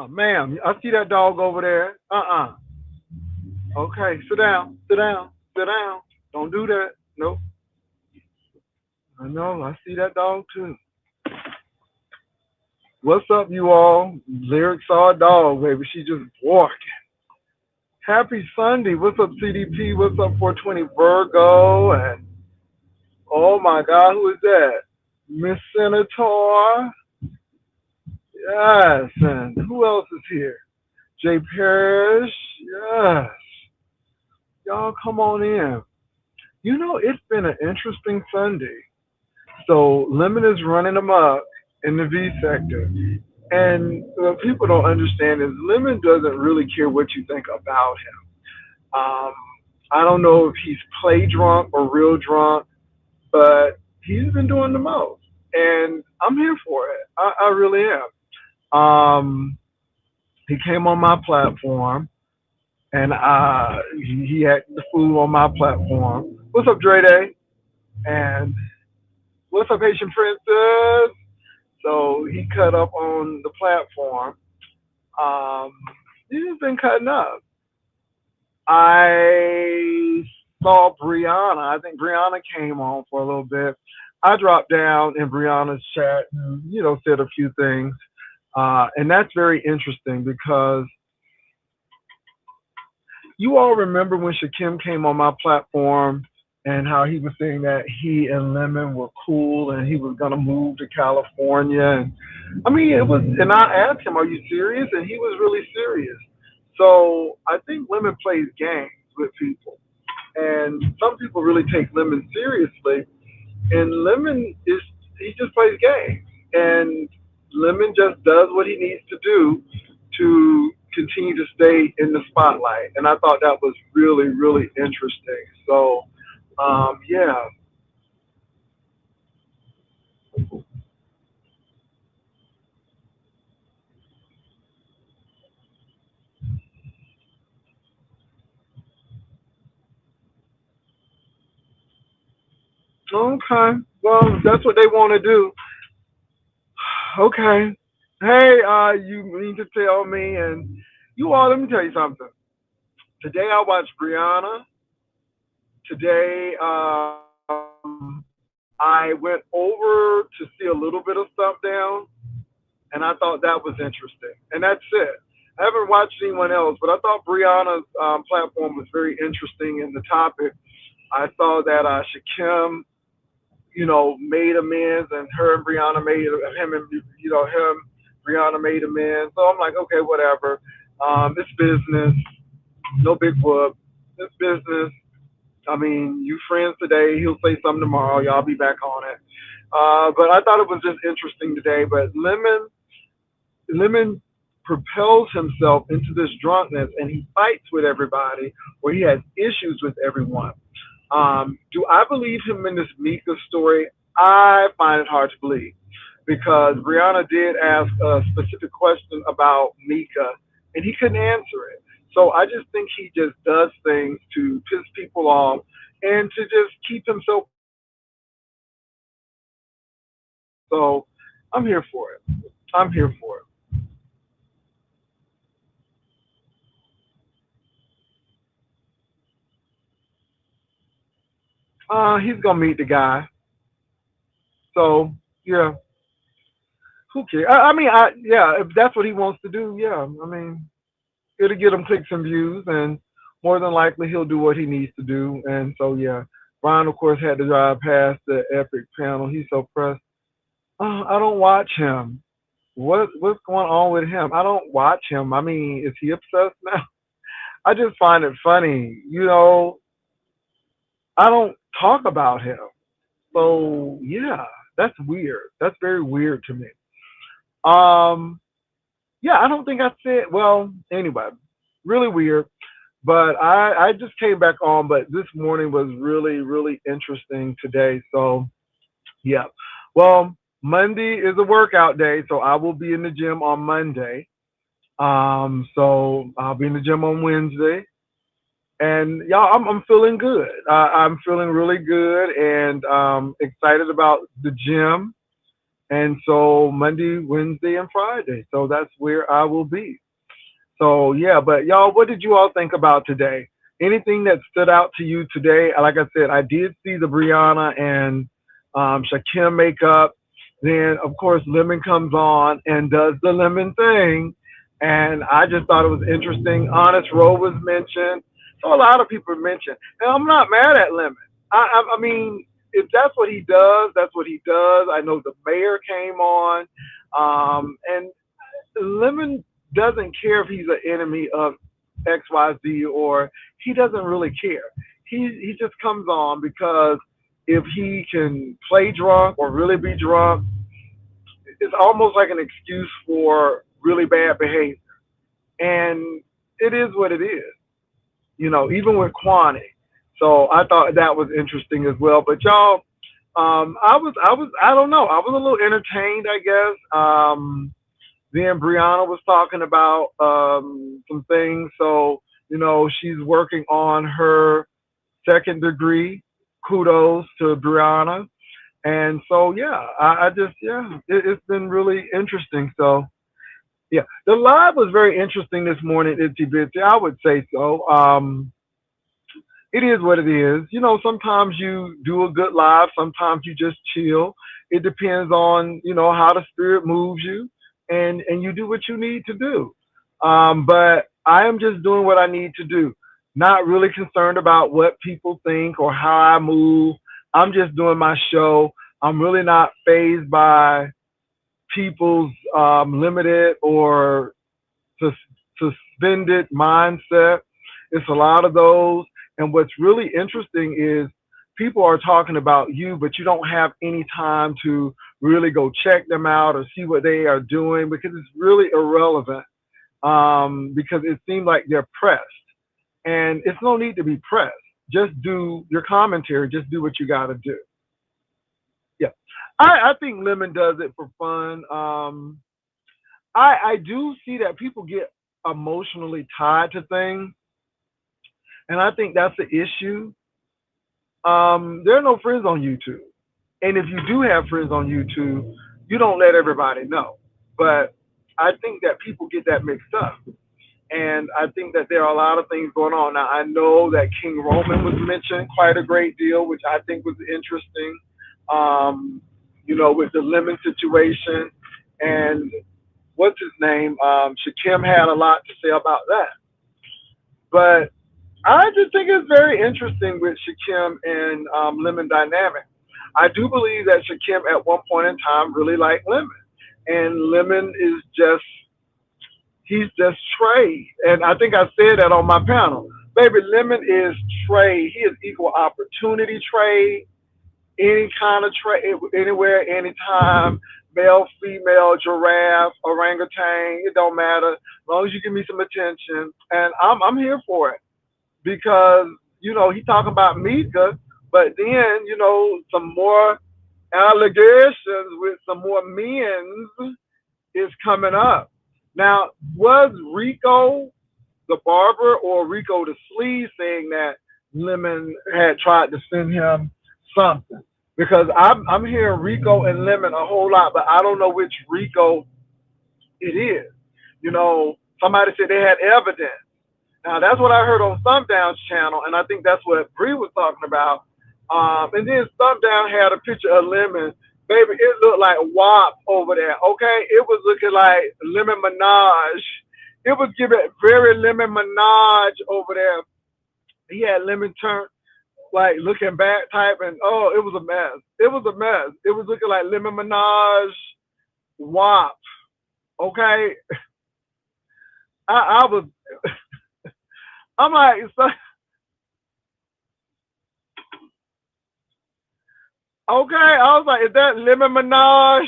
Ma'am, I see that dog over there. Okay, sit down, sit down, sit down. Don't do that. Nope. I know, I see that dog too. What's up, you all? Lyric saw a dog, baby. She just barking. Happy Sunday. What's up, CDP? What's up, 420 Virgo? And oh my God, who is that? Miss Senator. Yes. And who else is here? Jay Parrish. Yes. Y'all come on in. You know, it's been an interesting Sunday. So Lemon is running amok in the V sector. And what people don't understand is Lemon doesn't really care what you think about him. I don't know if he's play drunk or real drunk, but he's been doing the most. And I'm here for it. I really am. He came on my platform and he had the food on my platform. What's up, Dre Day? And what's up, Haitian Princess? So he cut up on the platform. Um, he's been cutting up. I saw Brianna. I think Brianna came on for a little bit. I dropped down in Brianna's chat and, said a few things. And that's very interesting because you all remember when Shakim came on my platform and how he was saying that he and Lemon were cool and he was gonna move to California. And I mean, it was, and I asked him, "Are you serious?" And he was really serious. So I think Lemon plays games with people, and some people really take Lemon seriously. And Lemon is he just plays games, and Lemon just does what he needs to do to continue to stay in the spotlight. And I thought that was really, really interesting. So, yeah. Okay. Well, that's what they want to do. Okay. Hey, you need to tell me, and you all, let me tell you something. Today I watched Brianna. Today, I went over to see a little bit of stuff down, and I thought that was interesting. And that's it. I haven't watched anyone else, but I thought Brianna's platform was very interesting in the topic. I saw that Shakim, made amends, and her and Brianna made him and him, Brianna made amends. So I'm like, okay, whatever. It's business, no big whoop. It's business. I mean, you friends today, he'll say something tomorrow. Y'all be back on it. But I thought it was just interesting today. But Lemon propels himself into this drunkenness, and he fights with everybody, or he has issues with everyone. Do I believe him in this Mika story? I find it hard to believe because Brianna did ask a specific question about Mika, and he couldn't answer it. So I just think he just does things to piss people off and to just keep himself. So I'm here for it. I'm here for it. He's gonna meet the guy. So yeah, who cares? I mean, yeah, if that's what he wants to do, yeah. I mean, it'll get him clicks and views, and more than likely he'll do what he needs to do. And so yeah, Brian of course had to drive past the epic panel. He's so pressed. I don't watch him. What's going on with him? I don't watch him. I mean, is he obsessed now? I just find it funny. I don't talk about him. So yeah, that's weird. That's very weird to me. Um, yeah, I don't think I said. Well, anyway, really weird. But I just came back on. But this morning was really really interesting today. So yeah. Well, Monday is a workout day, so I will be in the gym on Monday. So I'll be in the gym on Wednesday, and y'all, I'm feeling good. I'm feeling really good, and excited about the gym. And so Monday, Wednesday, and Friday. So that's where I will be. So yeah, but y'all, what did you all think about today? Anything that stood out to you today? Like I said, I did see the Brianna and Shakim makeup. Then of course Lemon comes on and does the Lemon thing, and I just thought it was interesting. Honest Row was mentioned, so a lot of people mentioned, and I'm not mad at Lemon. I mean, if that's what he does, that's what he does. I know the mayor came on, and Lemon doesn't care if he's an enemy of XYZ or he doesn't really care. He just comes on because if he can play drunk or really be drunk, it's almost like an excuse for really bad behavior. And it is what it is, even with Kwani. So I thought that was interesting as well. But y'all, I don't know. I was a little entertained, I guess. Then Brianna was talking about some things. So, she's working on her second degree. Kudos to Brianna. And so, yeah, I just, yeah, it's been really interesting. So, yeah, the live was very interesting this morning, Itsy Bitsy. I would say so. It is what it is. Sometimes you do a good live, sometimes you just chill. It depends on, how the spirit moves you and you do what you need to do. But I am just doing what I need to do. Not really concerned about what people think or how I move. I'm just doing my show. I'm really not phased by people's limited or sus- suspended mindset. It's a lot of those. And what's really interesting is people are talking about you, but you don't have any time to really go check them out or see what they are doing because it's really irrelevant because it seems like they're pressed. And it's no need to be pressed. Just do your commentary. Just do what you got to do. Yeah. I think Lemon does it for fun. I do see that people get emotionally tied to things, and I think that's the issue. There are no friends on YouTube, and if you do have friends on YouTube, you don't let everybody know. But I think that people get that mixed up, and I think that there are a lot of things going on. Now I know that King Roman was mentioned quite a great deal, which I think was interesting. With the lemon situation, and what's his name? Shakim had a lot to say about that. But I just think it's very interesting with Shakim and Lemon dynamic. I do believe that Shakim at one point in time really liked Lemon, and Lemon is he's just Trey. And I think I said that on my panel. Baby, Lemon is Trey. He is equal opportunity Trey, any kind of trade, anywhere, anytime, male, female, giraffe, orangutan, it don't matter. As long as you give me some attention, and I'm here for it because he talking about Mika, but then some more allegations with some more men's is coming up. Now, was Rico the barber or Rico the sleeve saying that Lemon had tried to send him something? Because I'm hearing Rico and Lemon a whole lot, but I don't know which Rico it is. Somebody said they had evidence. Now that's what I heard on Thumbdown's channel, and I think that's what Bree was talking about. And then Thumbdown had a picture of Lemon. Baby, it looked like WAP over there. Okay, it was looking like Lemon Minaj. It was giving very Lemon Minaj over there. He had Lemon turned like looking back type, and oh, it was a mess. It was a mess. It was looking like Lemon Minaj, WAP. Okay, I was. I'm like, so, okay. I was like, is that Lemon Minaj?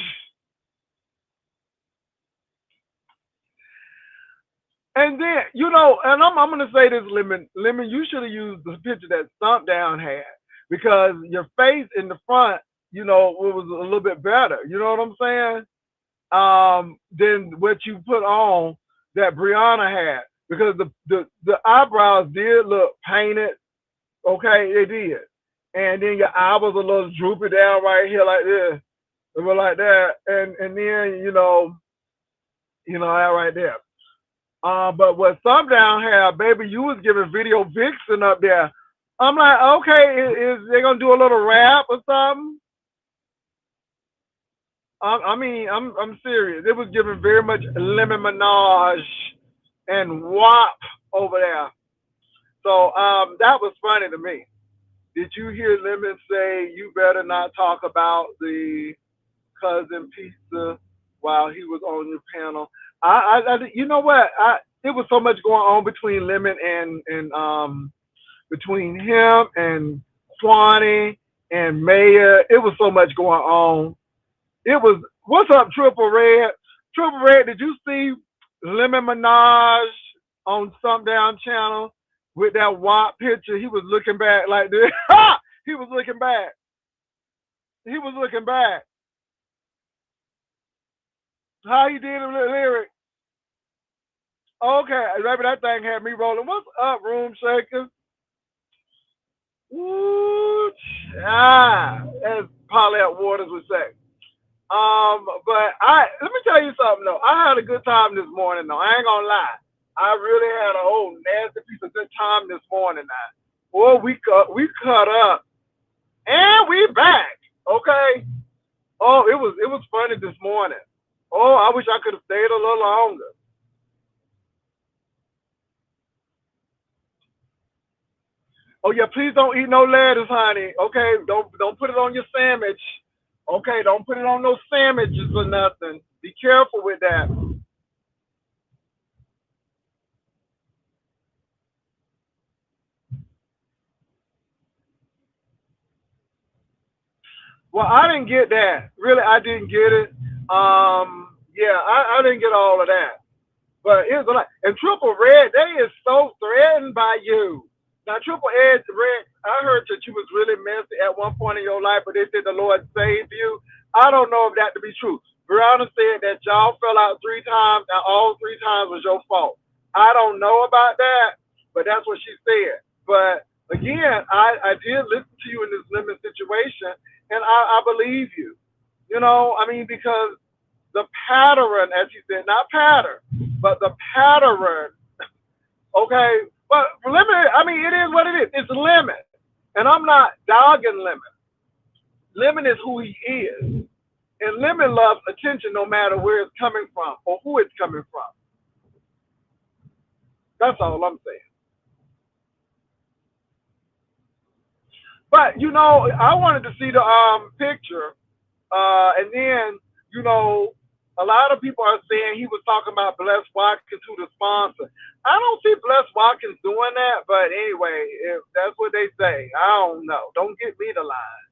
And then, and I'm gonna say this, Lemon, you should have used the picture that Stomp Down had because your face in the front, it was a little bit better. You know what I'm saying? Than what you put on that Brianna had because the eyebrows did look painted. Okay, they did, and then your eye was a little droopy down right here like this. It was like that, and then that right there. But what some down here, baby, you was giving Video Vixen up there. I'm like, okay, is they gonna do a little rap or something? I mean, I'm serious. It was giving very much Lemon Minaj and WAP over there. So that was funny to me. Did you hear Lemon say you better not talk about the cousin pizza while he was on your panel? You know what? It was so much going on between Lemon and between him and Swanee and Maya. It was so much going on. It was what's up, Triple Red? Triple Red, did you see Lemon Minaj on some down channel with that WAP picture? He was looking back like this. He was looking back. He was looking back. How he did the lyric? Okay, maybe that thing had me rolling. What's up, Room Shaker? Woo, as Paulette Waters would say. But let me tell you something though. I had a good time this morning though. I ain't gonna lie. I really had a whole nasty piece of good time this morning now. Boy, we cut up and we back. Okay. Oh, it was funny this morning. Oh, I wish I could have stayed a little longer. Oh yeah, please don't eat no lettuce, honey. Okay, don't put it on your sandwich. Okay, don't put it on no sandwiches or nothing. Be careful with that. Well, I didn't get that. Really, I didn't get it. Yeah, I didn't get all of that. But it was a lot. And Triple Red, they is so threatened by you. Now, Triple Ed Red, I heard that you was really messy at one point in your life, but they said the Lord saved you. I don't know if that to be true. Brianna said that y'all fell out 3 times, and all 3 times was your fault. I don't know about that, but that's what she said. But again, I did listen to you in this lemon situation, and I believe you. I mean, because the pattern, as you said, not pattern, but the pattern, okay? But lemon, I mean, it is what it is. It's lemon. And I'm not dogging lemon. Lemon is who he is. And lemon loves attention no matter where it's coming from or who it's coming from. That's all I'm saying. But I wanted to see the picture, and then a lot of people are saying he was talking about Bless Watkins, who the sponsor. I don't see Bless Watkins doing that, but anyway, if that's what they say, I don't know. Don't get me to lie.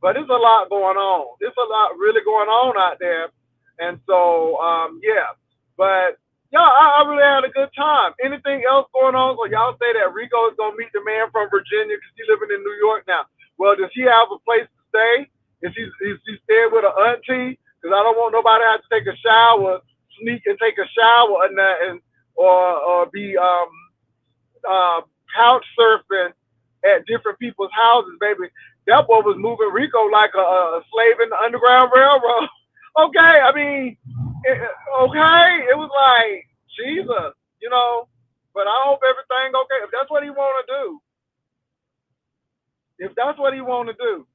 But there's a lot going on. There's a lot really going on out there, and so yeah. But yeah, I really had a good time. Anything else going on? So y'all say that Rico is gonna meet the man from Virginia because he's living in New York now. Well, does he have a place to stay? Is he staying with an auntie? Because I don't want nobody to have to take a shower, sneak and take a shower and that, and or be uh, couch surfing at different people's houses, baby. That boy was moving Rico like a slave in the Underground Railroad. Okay, I mean, okay, it was like Jesus. But I hope everything okay. If that's what he want to do, if that's what he want to do,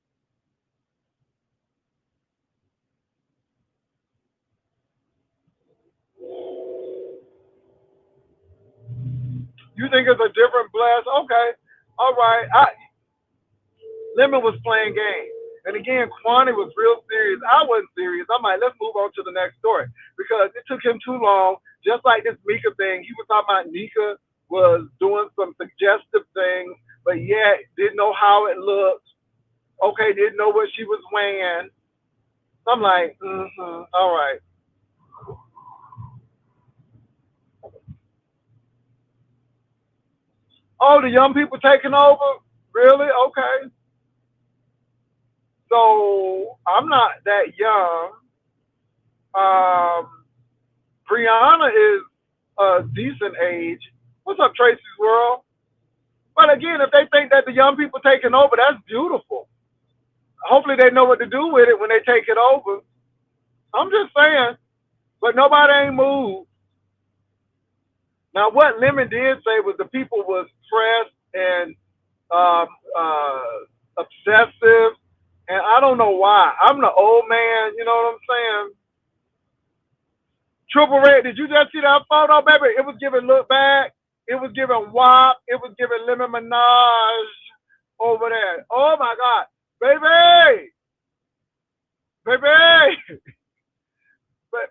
you think it's a different blast? Okay, all right. Lemon was playing games. And again, Kwani was real serious. I wasn't serious. I'm like, let's move on to the next story because it took him too long. Just like this Mika thing, he was talking about Nika was doing some suggestive things, but yet didn't know how it looked. Okay, didn't know what she was wearing. I'm like, all right. Oh, the young people taking over? Really? Okay. So I'm not that young. Um, Brianna is a decent age. What's up, Tracy's World? But again, if they think that the young people taking over, that's beautiful. Hopefully they know what to do with it when they take it over. I'm just saying, but nobody ain't moved. Now, what Lemon did say was the people was pressed and um, obsessive, and I don't know why. I'm the old man, you know what I'm saying? Triple Red, did you just see that photo, baby? It was giving Look Back. It was giving WAP. It was giving Lemon Minaj over there. Oh my God, baby, baby,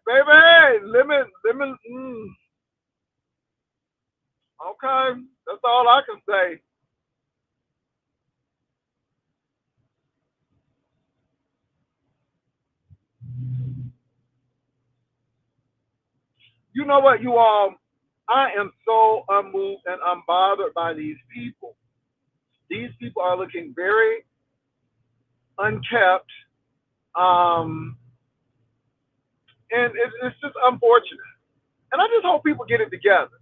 baby, Lemon. Okay, that's all I can say. You know what, you all? I am so unmoved and unbothered by these people. These people are looking very unkept, um, and it's just unfortunate. And I just hope people get it together.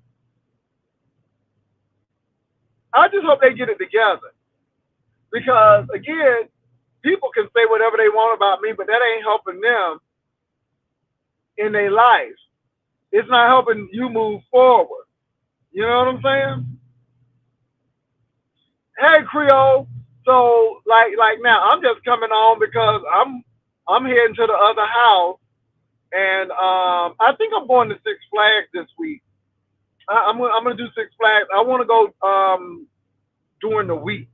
I just hope they get it together because again, people can say whatever they want about me, but that ain't helping them in their life. It's not helping you move forward. You know what I'm saying? Hey, Creole. So like now, I'm just coming on because I'm heading to the other house, and I think I'm going to Six Flags this week. I'm gonna do Six Flags. I want to go during the week.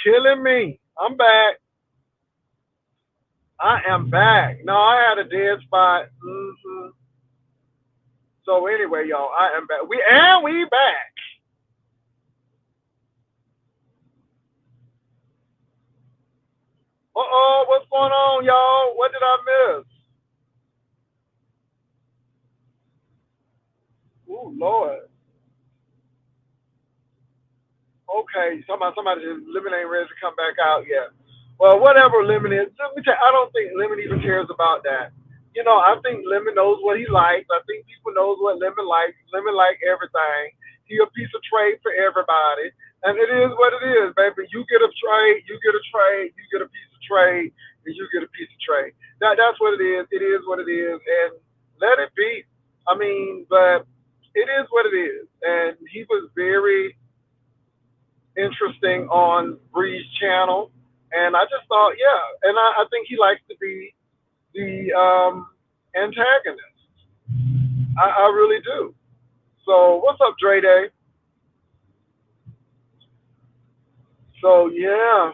Killing me. I'm back. I am back. No, I had a dead spot. So anyway, y'all, I am back. We back. What's going on, y'all? What did I miss? Ooh, Lord. Okay, somebody says Lemon ain't ready to come back out yet. Well, whatever Lemon is, let me tell you, I don't think Lemon even cares about that. I think Lemon knows what he likes. I think people knows what Lemon likes. Lemon like everything. He a piece of trade for everybody. And it is what it is, baby. You get a trade, you get a trade, you get a piece of trade, and you get a piece of trade. That's what it is. It is what it is. And let it be. I mean, but it is what it is. And he was very interesting on Bree's channel, and I just thought, yeah, and I think he likes to be the antagonist. I really do. So what's up, Dre Day? So yeah,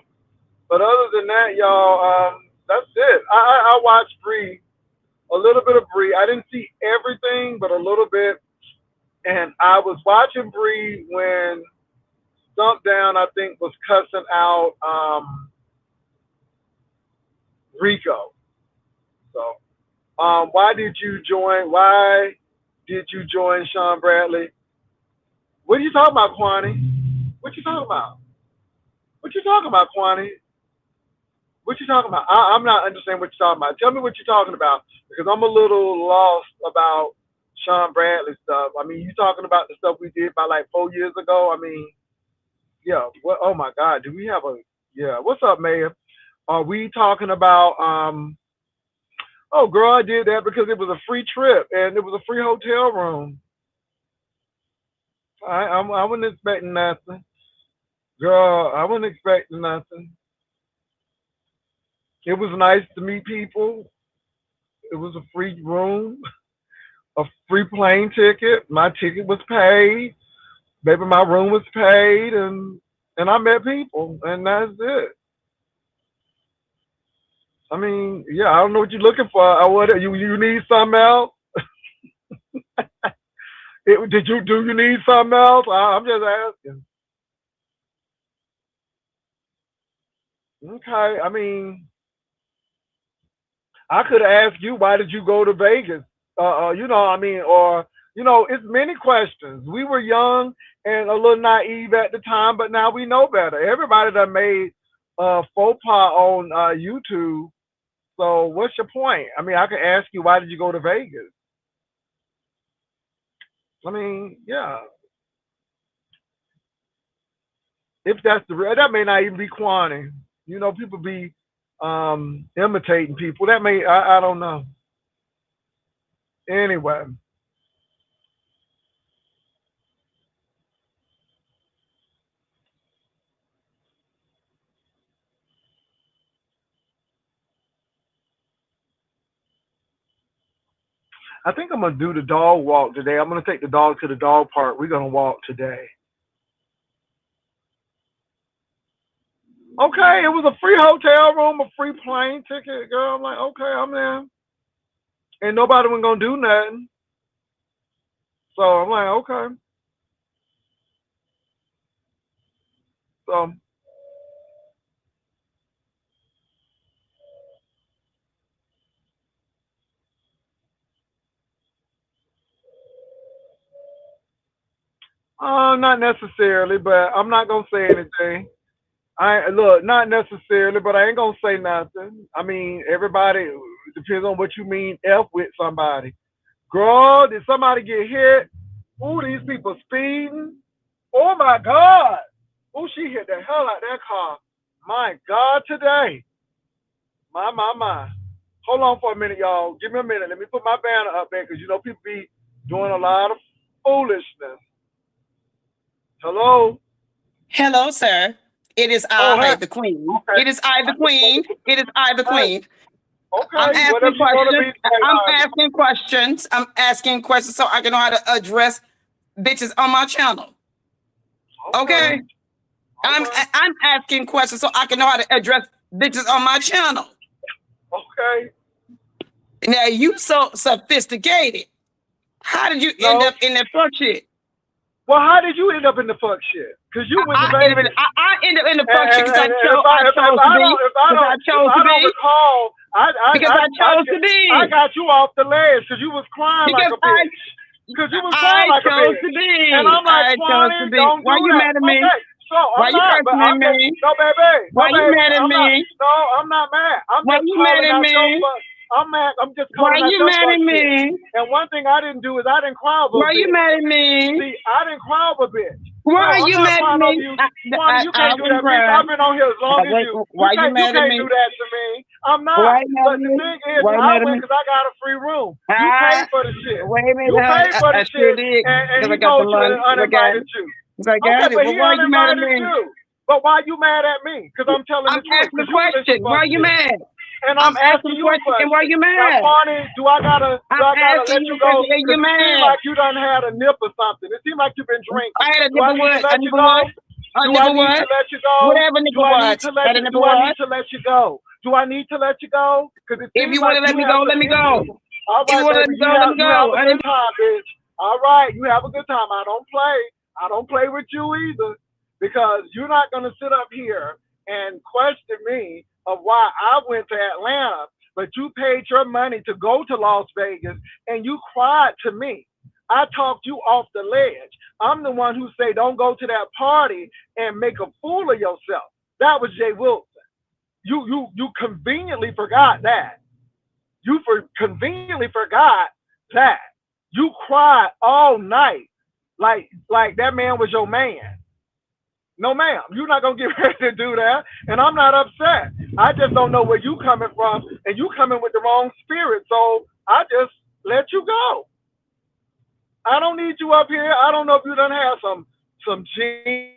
but other than that, y'all, that's it. I watched Bree, a little bit of Bree. I didn't see everything, but a little bit, and I was watching Bree when Stump Down, I think, was cussing out Rico. So why did you join? Why did you join Sean Bradley? What are you talking about, Kwani? What you talking about? What you talking about, Kwani? What you talking about? I'm not understanding what you're talking about. Tell me what you're talking about, because I'm a little lost about Sean Bradley stuff. I mean, you talking about the stuff we did about like 4 years ago? I mean, yeah. What? Oh my God, do we have a? Yeah. What's up, Mayor? Are we talking about? Oh, girl, I did that because it was a free trip and it was a free hotel room. I wasn't expecting nothing. Girl, I wasn't expecting nothing. It was nice to meet people. It was a free room, a free plane ticket. My ticket was paid. Maybe my room was paid, and I met people, and that's it. I mean, yeah, I don't know what you're looking for. What you need something else? Did you do you need something else? I'm just asking. Okay, I mean, I could ask you, why did you go to Vegas? I mean, or it's many questions. We were young and a little naive at the time, but now we know better. Everybody that made faux pas on YouTube. So what's your point? I mean, I could ask you, why did you go to Vegas? I mean, yeah. If that's the real, that may not even be Kwani. People be imitating people. That may I don't know. Anyway, I think I'm gonna do the dog walk today. I'm gonna take the dog to the dog park. We're gonna walk today. Okay, it was a free hotel room, a free plane ticket, girl. I'm like, okay, I'm there. And nobody was gonna do nothing. So I'm like, okay. So not necessarily, but I'm not gonna say anything. I look, not necessarily, but I ain't gonna say nothing. I mean, everybody depends on what you mean F with somebody. Girl, did somebody get hit? Ooh, these people speeding. Oh my God. Ooh, she hit the hell out of that car. My God, today. My. Hold on for a minute, y'all. Give me a minute. Let me put my banner up there, because people be doing a lot of foolishness. Hello? Hello, sir. It is Oh, hey. I, the queen. Okay. It is I, the queen. It is I, the Hey, queen. I'm okay. Whatever asking you want to questions. be, say, I'm Ivy. asking questions. I'm asking questions so I can know how to address bitches on my channel. Okay. Okay? I'm asking questions so I can know how to address bitches on my channel. Okay. Now you so sophisticated. How did you end up in that fuck shit? Well, how did you end up in the fuck shit? Because you went to Vegas. I end up in the fuck shit because I chose to be. I got you off the ledge because you was crying like a bitch. Because you was crying like a bitch. And I'm like, Kwani, don't do that. Why you mad at me? Okay, so why you mad at me? No, baby. Why you mad at me? No, I'm not mad. Why you mad at me? I'm mad. I'm just calling out your fuck shit. And one thing I didn't do is I didn't cry over a bitch. Why you mad at me? See, I didn't cry over a bitch. Why are you mad at me? You can't do that, bitch. I've been on here as long as you. Why you mad at me? You can't do that to me. I'm not. But the thing is, I went because I got a free room. You paid for the shit. You paid for the shit. And he told you and uninvited you. Okay, but he uninvited you. But why you mad at me? Because I'm telling the truth. I'm asking the question. Why are you mad? And I'm asking you a question. And why you mad? Kwani, do I gotta let you go? And you mad? It seems like you done had a nip or something. It seems like you've been drinking. I had a nip of what? A nip of what? Do I need to let you go? Whatever nip of what? Do I need to let you go? Do I need to let you go? If you want to let me go, let me go. All right, if you want to let me go, let me go. You have a good time, bitch. All right, you have a good time. I don't play. I don't play with you either. Because you're not going to sit up here and question me of why I went to Atlanta, but you paid your money to go to Las Vegas and you cried to me. I talked you off the ledge. I'm the one who say don't go to that party and make a fool of yourself. That was Jay Wilson. You conveniently forgot that. You conveniently forgot that. You cried all night like that man was your man. No, ma'am, you're not going to get ready to do that. And I'm not upset. I just don't know where you coming from. And you coming with the wrong spirit. So I just let you go. I don't need you up here. I don't know if you done have some gin,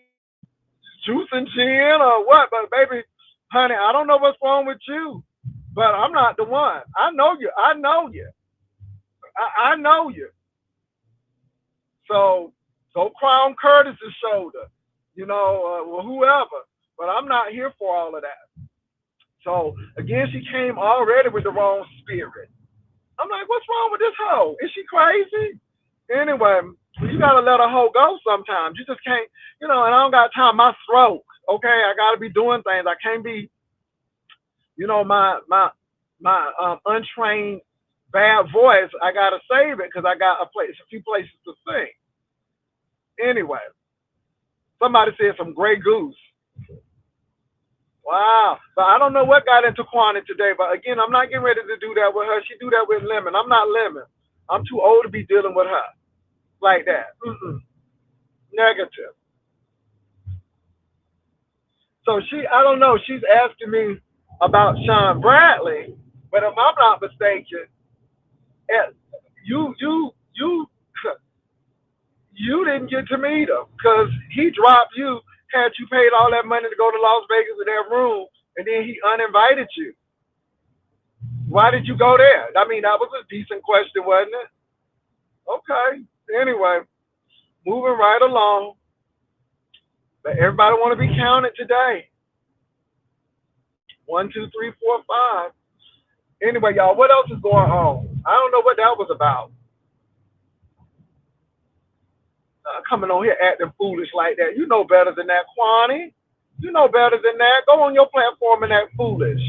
juice and gin or what. But, baby, honey, I don't know what's wrong with you. But I'm not the one. I know you. I know you. I know you. So go cry on Curtis's shoulder. Whoever, but I'm not here for all of that. So again, she came already with the wrong spirit. I'm like, what's wrong with this hoe? Is she crazy? Anyway, you gotta let a hoe go sometimes. You just can't, and I don't got time. My throat, okay? I gotta be doing things. I can't be, my untrained bad voice. I gotta save it because I got a few places to sing. Anyway. Somebody said some Grey Goose. Wow. But I don't know what got into Kwani today. But again, I'm not getting ready to do that with her. She do that with Lemon. I'm not Lemon. I'm too old to be dealing with her like that. Negative. So I don't know. She's asking me about Sean Bradley. But if I'm not mistaken, you didn't get to meet him because he dropped you, had you paid all that money to go to Las Vegas in that room, and then he uninvited you. Why did you go there? I mean, that was a decent question, wasn't it? Okay. Anyway, moving right along. But everybody want to be counted today. 1, 2, 3, 4, 5. Anyway, y'all, what else is going on? I don't know what that was about. Coming on here acting foolish like that. You know better than that, Kwani. You know better than that. Go on your platform and act foolish.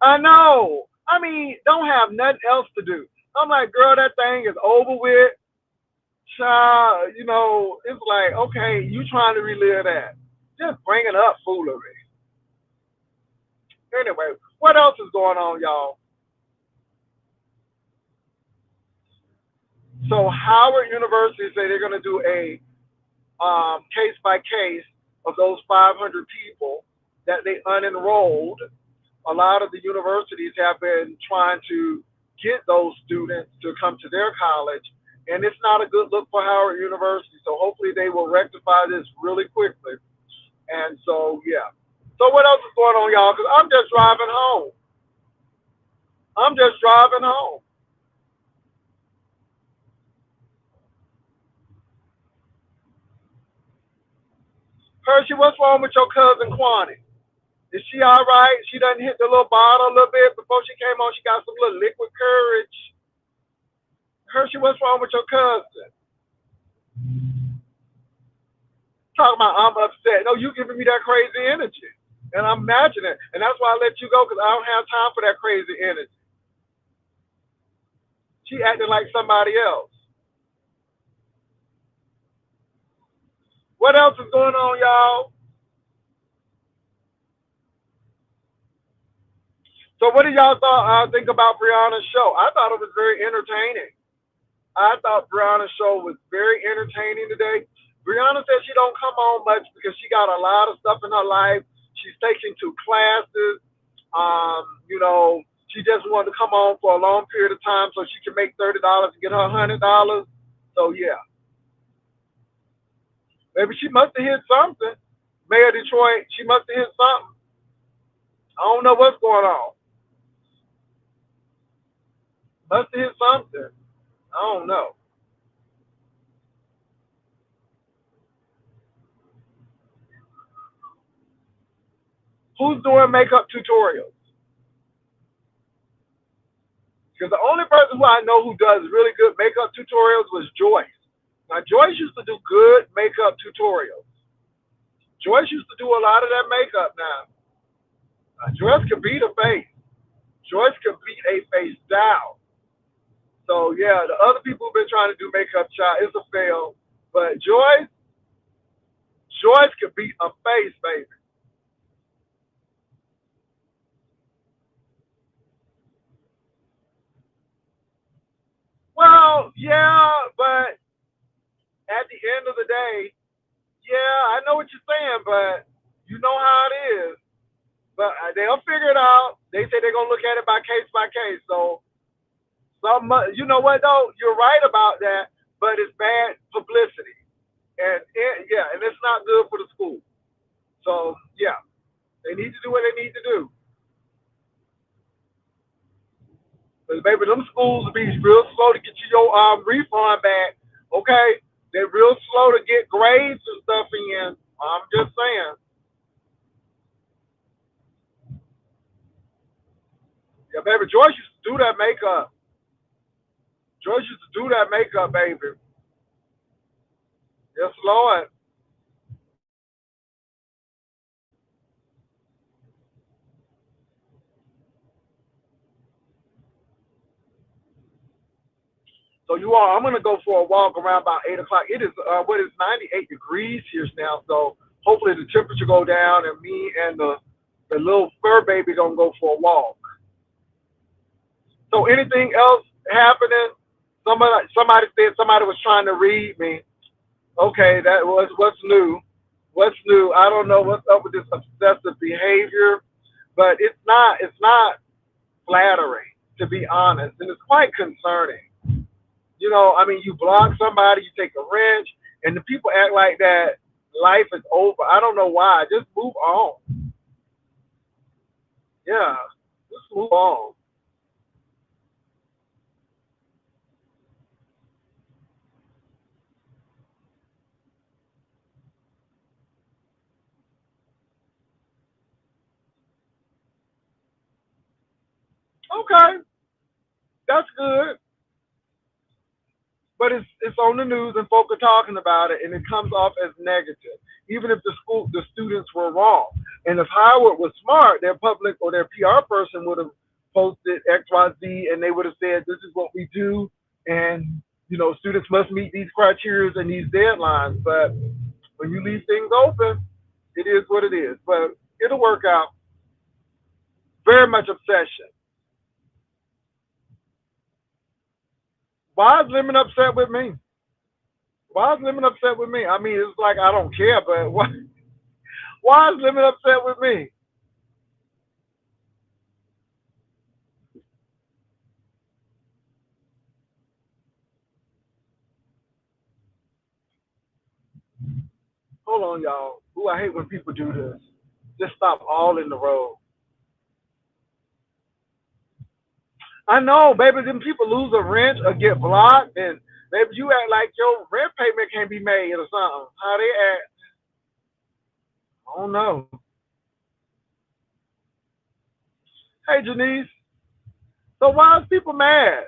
I know. I mean, don't have nothing else to do. I'm like, girl, that thing is over with. Child, it's like, okay, you trying to relive that. Just bringing up foolery. Anyway, what else is going on, y'all? So Howard University say they're going to do a case by case of those 500 people that they unenrolled. A lot of the universities have been trying to get those students to come to their college, and it's not a good look for Howard University. So hopefully they will rectify this really quickly. And so, yeah. So what else is going on, y'all? Because I'm just driving home. Hershey, what's wrong with your cousin Kwani? Is she all right? She done hit the little bottle a little bit before she came on. She got some little liquid courage. Hershey, what's wrong with your cousin? Talking about I'm upset. No, you giving me that crazy energy. And I'm matching it. And that's why I let you go, because I don't have time for that crazy energy. She acting like somebody else. What else is going on, y'all? So what did y'all think about Brianna's show? I thought it was very entertaining. I thought Brianna's show was very entertaining today. Brianna said she don't come on much because she got a lot of stuff in her life. She's taking 2 classes. You know, she just wanted to come on for a long period of time so she can make $30 and get her $100. So yeah, maybe she must have hit something. Mayor Detroit, she must have hit something. I don't know what's going on. Must have hit something. I don't know. Who's doing makeup tutorials? Because the only person who I know who does really good makeup tutorials was Joyce. Now, Joyce used to do good makeup tutorials. Joyce used to do a lot of that makeup now. Joyce could beat a face. Joyce could beat a face down. So, yeah, the other people who've been trying to do makeup, child, it's a fail. But Joyce could beat a face, baby. Well, yeah, but at the end of the day, yeah, I know what you're saying, but you know how it is. But they'll figure it out. They say they're gonna look at it by case. So, you know what though? You're right about that, but it's bad publicity, and yeah, and it's not good for the school. So yeah, they need to do what they need to do. But baby, them schools will be real slow to get you your refund back. Okay, they're real slow to get grades and stuff in. I'm just saying. Yeah, baby, George used to do that makeup. George used to do that makeup, baby. Yes, Lord. So you all, I'm gonna go for a walk around about 8 o'clock. It is what is 98 degrees here now. So hopefully the temperature go down, and me and the little fur baby gonna go for a walk. So anything else happening? Somebody said somebody was trying to read me. Okay, that was what's new. What's new? I don't know what's up with this obsessive behavior, but it's not flattering, to be honest, and it's quite concerning. You know, I mean, you block somebody, you take a wrench, and the people act like that life is over. I don't know why. Just move on. Yeah, just move on. Okay, that's good. But it's on the news and folk are talking about it, and it comes off as negative, even if the students were wrong. And if Howard was smart, their public or their PR person would have posted XYZ, and they would have said, "This is what we do," and students must meet these criteria and these deadlines. But when you leave things open, it is what it is. But it'll work out. Very much obsession. Why is Lemon upset with me? Why is Lemon upset with me? I mean, it's like I don't care, but why? Why is Lemon upset with me? Hold on, y'all. Ooh, I hate when people do this. Just stop all in the road. I know, baby. Then people lose a wrench or get blocked, and maybe you act like your rent payment can't be made or something. How they act? I don't know. Hey, Janice. So why is people mad?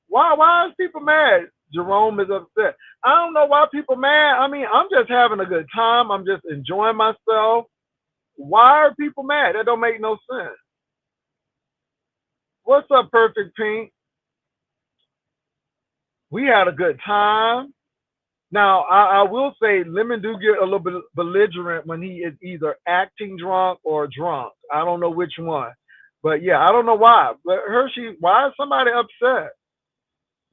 Why is people mad? Jerome is upset. I don't know why people mad. I mean, I'm just having a good time. I'm just enjoying myself. Why are people mad? That don't make no sense. What's up, Perfect Pink? We had a good time. Now, I will say Lemon do get a little bit belligerent when he is either acting drunk or drunk. I don't know which one. But yeah, I don't know why. But Hershey, why is somebody upset?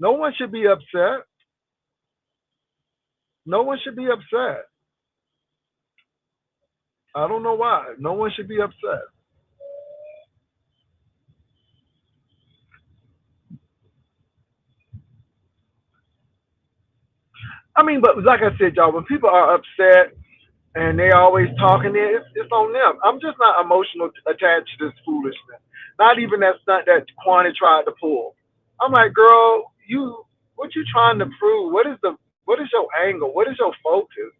No one should be upset. No one should be upset. I don't know why. No one should be upset. I mean, but like I said, y'all, when people are upset and they always talking, it's on them. I'm just not emotional attached to this foolishness. Not even that stunt that Kwani tried to pull. I'm like, girl, what you trying to prove? What is your angle? What is your focus?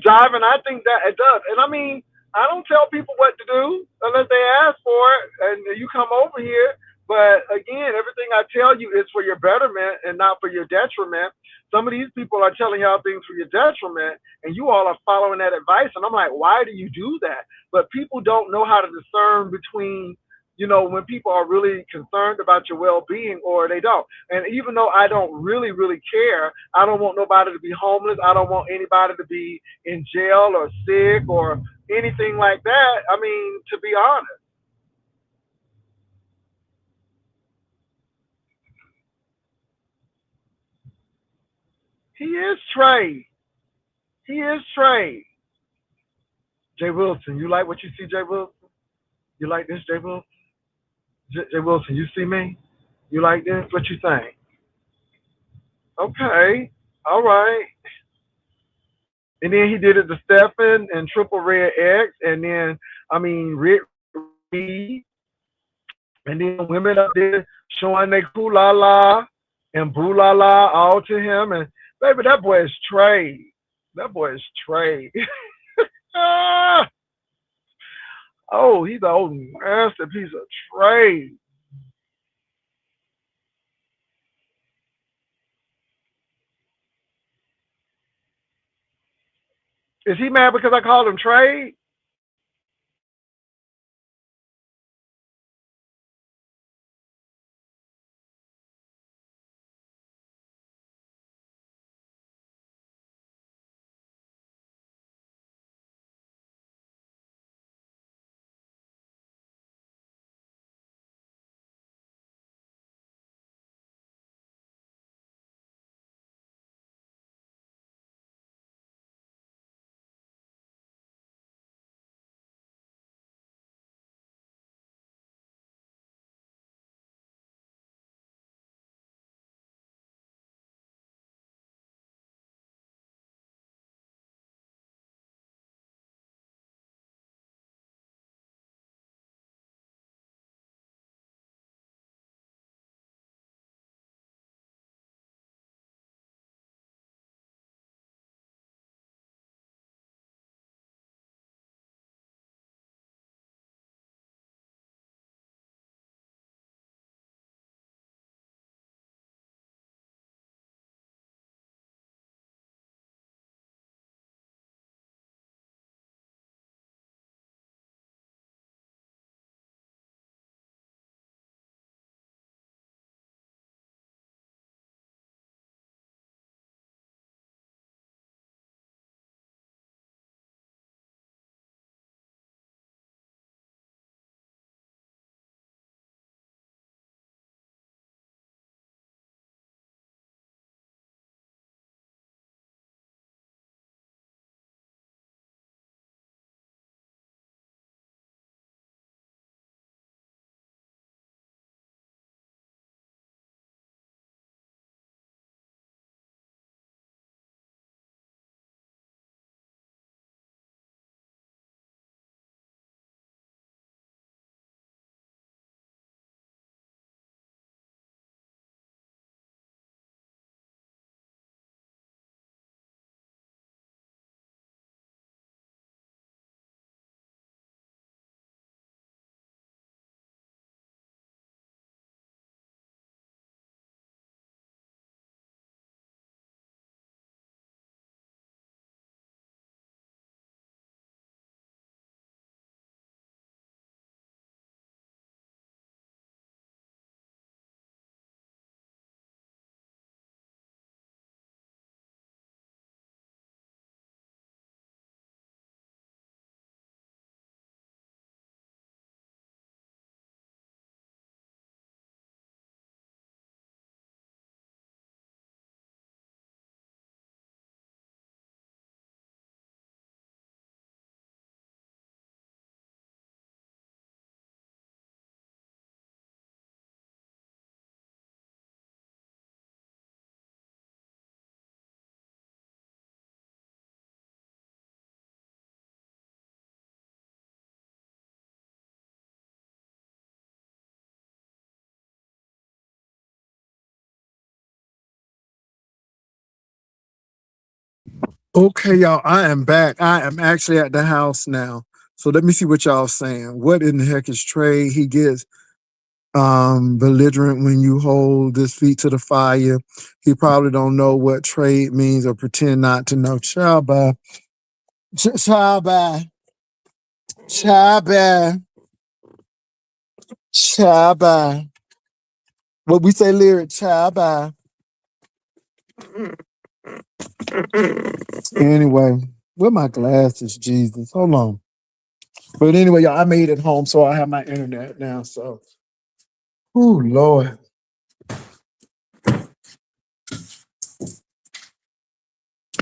Driving, I think that it does. And I mean, I don't tell people what to do unless they ask for it and you come over here. But again, everything I tell you is for your betterment and not for your detriment. Some of these people are telling y'all things for your detriment, and you all are following that advice. And I'm like, why do you do that? But people don't know how to discern between, when people are really concerned about your well being or they don't. And even though I don't really, really care, I don't want nobody to be homeless. I don't want anybody to be in jail or sick or anything like that. I mean, to be honest, he is Trey. He is Trey. Jay Wilson, you like what you see, Jay Wilson? You like this, Jay Wilson? Jay Wilson, you see me? You like this? What you think? Okay, all right. And then he did it to Stefan and Triple Red X, and then I mean Rick Reed, and then women up there showing they cool la la and boo la la all to him, and baby, that boy is Trey. That boy is Trey. Ah, oh, he's an old masterpiece of Trey. Is he mad because I called him Trey? Okay, y'all, I am back. I am actually at the house now. So let me see what y'all saying. What in the heck is trade? He gets belligerent when you hold his feet to the fire. He probably don't know what trade means or pretend not to know. Ciao, bye. Ciao, bye. Ciao, bye. Ciao, bye. What we say lyric, ciao, bye. Anyway, where my glasses, Jesus? Hold on. But anyway, y'all, I made it home, so I have my internet now. So, oh Lord.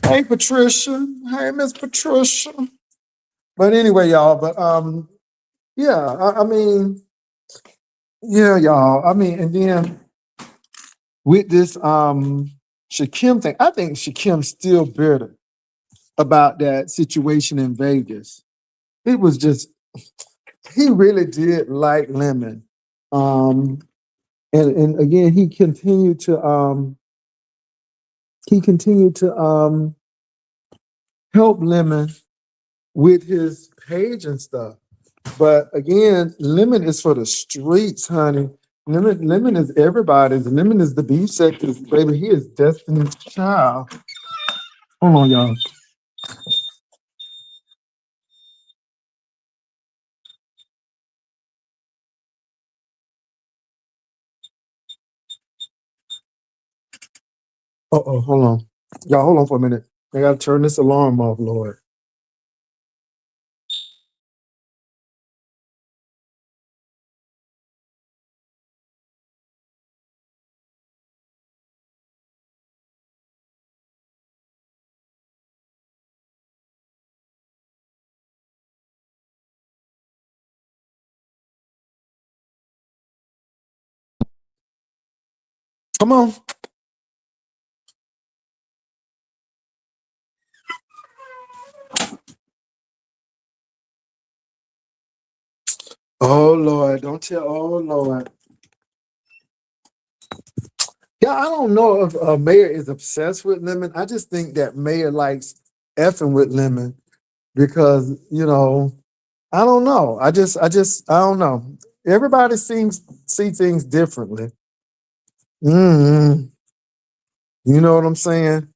Hey, Patricia. Hey, Miss Patricia. But anyway, y'all. But yeah. I mean, yeah, y'all. I mean, and then with this Shakim thing, I think Shakim's still bitter about that situation in Vegas. It was just he really did like Lemon. Um, and again, he continued to help Lemon with his page and stuff. But again, Lemon is for the streets, honey. Lemon is everybody's. Lemon is the beef sector's baby. He is Destiny's Child. Hold on, y'all. Uh-oh, hold on. Y'all, hold on for a minute. I gotta turn this alarm off, Lord. Come on. Oh Lord, don't tell. Oh Lord. Yeah, I don't know if Mayor is obsessed with Lemon. I just think that Mayor likes effing with Lemon because I don't know. I don't know. Everybody seems see things differently. mm You know what I'm saying?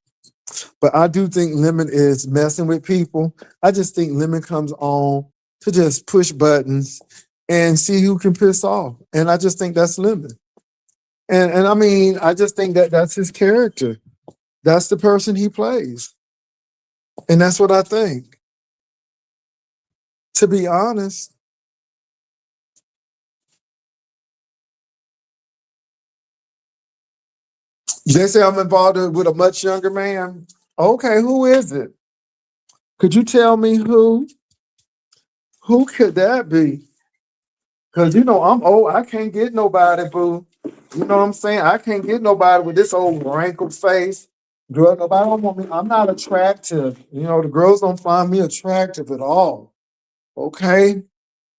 But I do think Lemon is messing with people. I just think Lemon comes on to just push buttons and see who can piss off. And I just think that's Lemon. And I mean, I just think that that's his character. That's the person he plays. And that's what I think. To be honest, they say I'm involved with a much younger man. Okay, who is it? Could you tell me who? Who could that be? Because I'm old. I can't get nobody, boo. You know what I'm saying? I can't get nobody with this old wrinkled face. Girl, nobody don't want me. I'm not attractive. The girls don't find me attractive at all. Okay?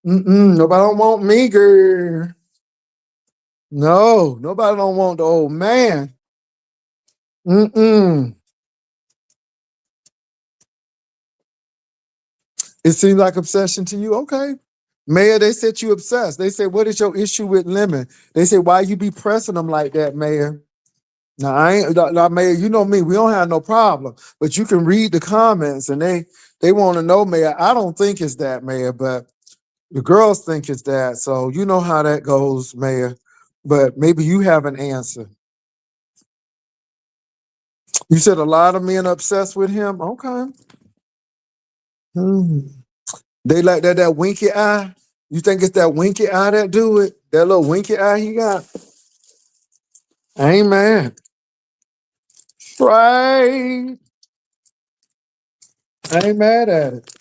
Nobody don't want me, girl. No, nobody don't want the old man. Mm-mm. It seems like obsession to you. Okay. Mayor, they said you obsessed. They said, what is your issue with Lemon? They said, why you be pressing them like that, Mayor? Now, I ain't, now, Mayor, you know me, we don't have no problem. But you can read the comments and they want to know, Mayor. I don't think it's that, Mayor, but the girls think it's that. So you know how that goes, Mayor. But maybe you have an answer. You said a lot of men are obsessed with him. Okay. Hmm. They like that winky eye. You think it's that winky eye that do it? That little winky eye he got? I ain't mad. Right. I ain't mad at it.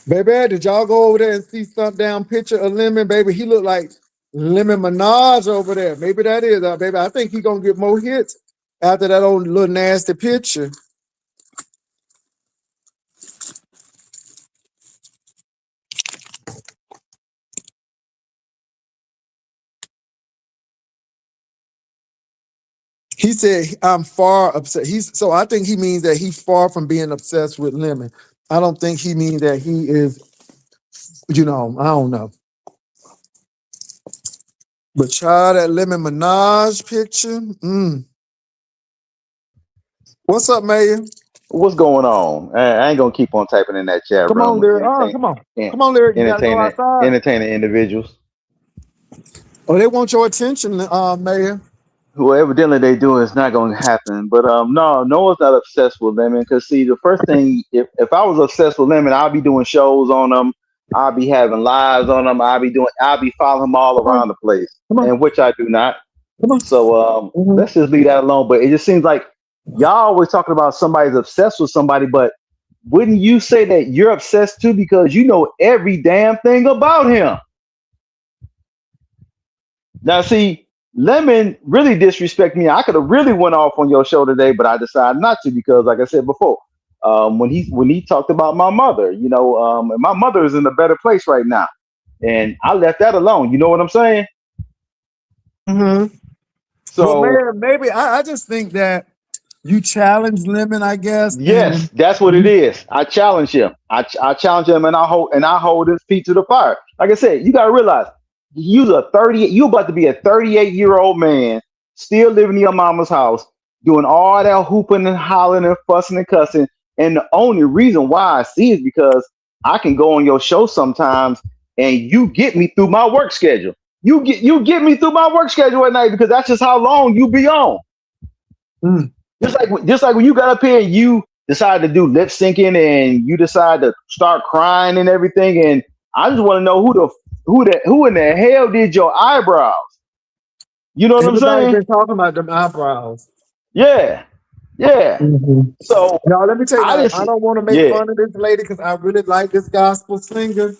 Baby, did y'all go over there and see some down picture of Lemon? Baby, he looked like Lemon Minaj over there. Maybe that is, baby. I think he gonna get more hits after that old little nasty picture. He said, I'm far upset. So I think he means that he's far from being obsessed with Lemon. I don't think he means that he is, I don't know. But child, that Lemon Minaj picture. What's up, Mayor? What's going on? I ain't gonna keep on typing in that chat Come on, room with Lyric. Oh, come on. Come on, Lyric. You gotta go entertaining outside. entertaining individuals Oh, they want your attention, Mayor. who evidently they do is not going to happen. But no, Noah's not obsessed with Lemon because see, the first thing, if I was obsessed with Lemon, I'd be doing shows on them, I'd be having lives on them, I'd be following him all around the place, and which I do not. So let's just leave that alone. But it just seems like y'all always talking about somebody's obsessed with somebody, but wouldn't you say that you're obsessed too because you know every damn thing about him? Now, see, Lemon really disrespect me. I could have really went off on your show today, but I decided not to because, like I said before, when he talked about my mother, and my mother is in a better place right now, and I left that alone. You know what I'm saying? Mm-hmm. So, well, Mayor, maybe I just think that you challenge Lemon, I guess. Yes, that's what it is. I challenge him. I challenge him, and I hold his feet to the fire. Like I said, you gotta realize you about to be a 38-year-old man, still living in your mama's house, doing all that hooping and hollering and fussing and cussing. And the only reason why I see is because I can go on your show sometimes, and you get me through my work schedule. You get me through my work schedule at night because that's just how long you be on. Just like when you got up here and you decided to do lip syncing and you decide to start crying and everything, and I just want to know who in the hell did your eyebrows? You know what I'm saying? Been talking about them eyebrows. Yeah. So now let me tell you, I don't want to make fun of this lady because I really like this gospel singer.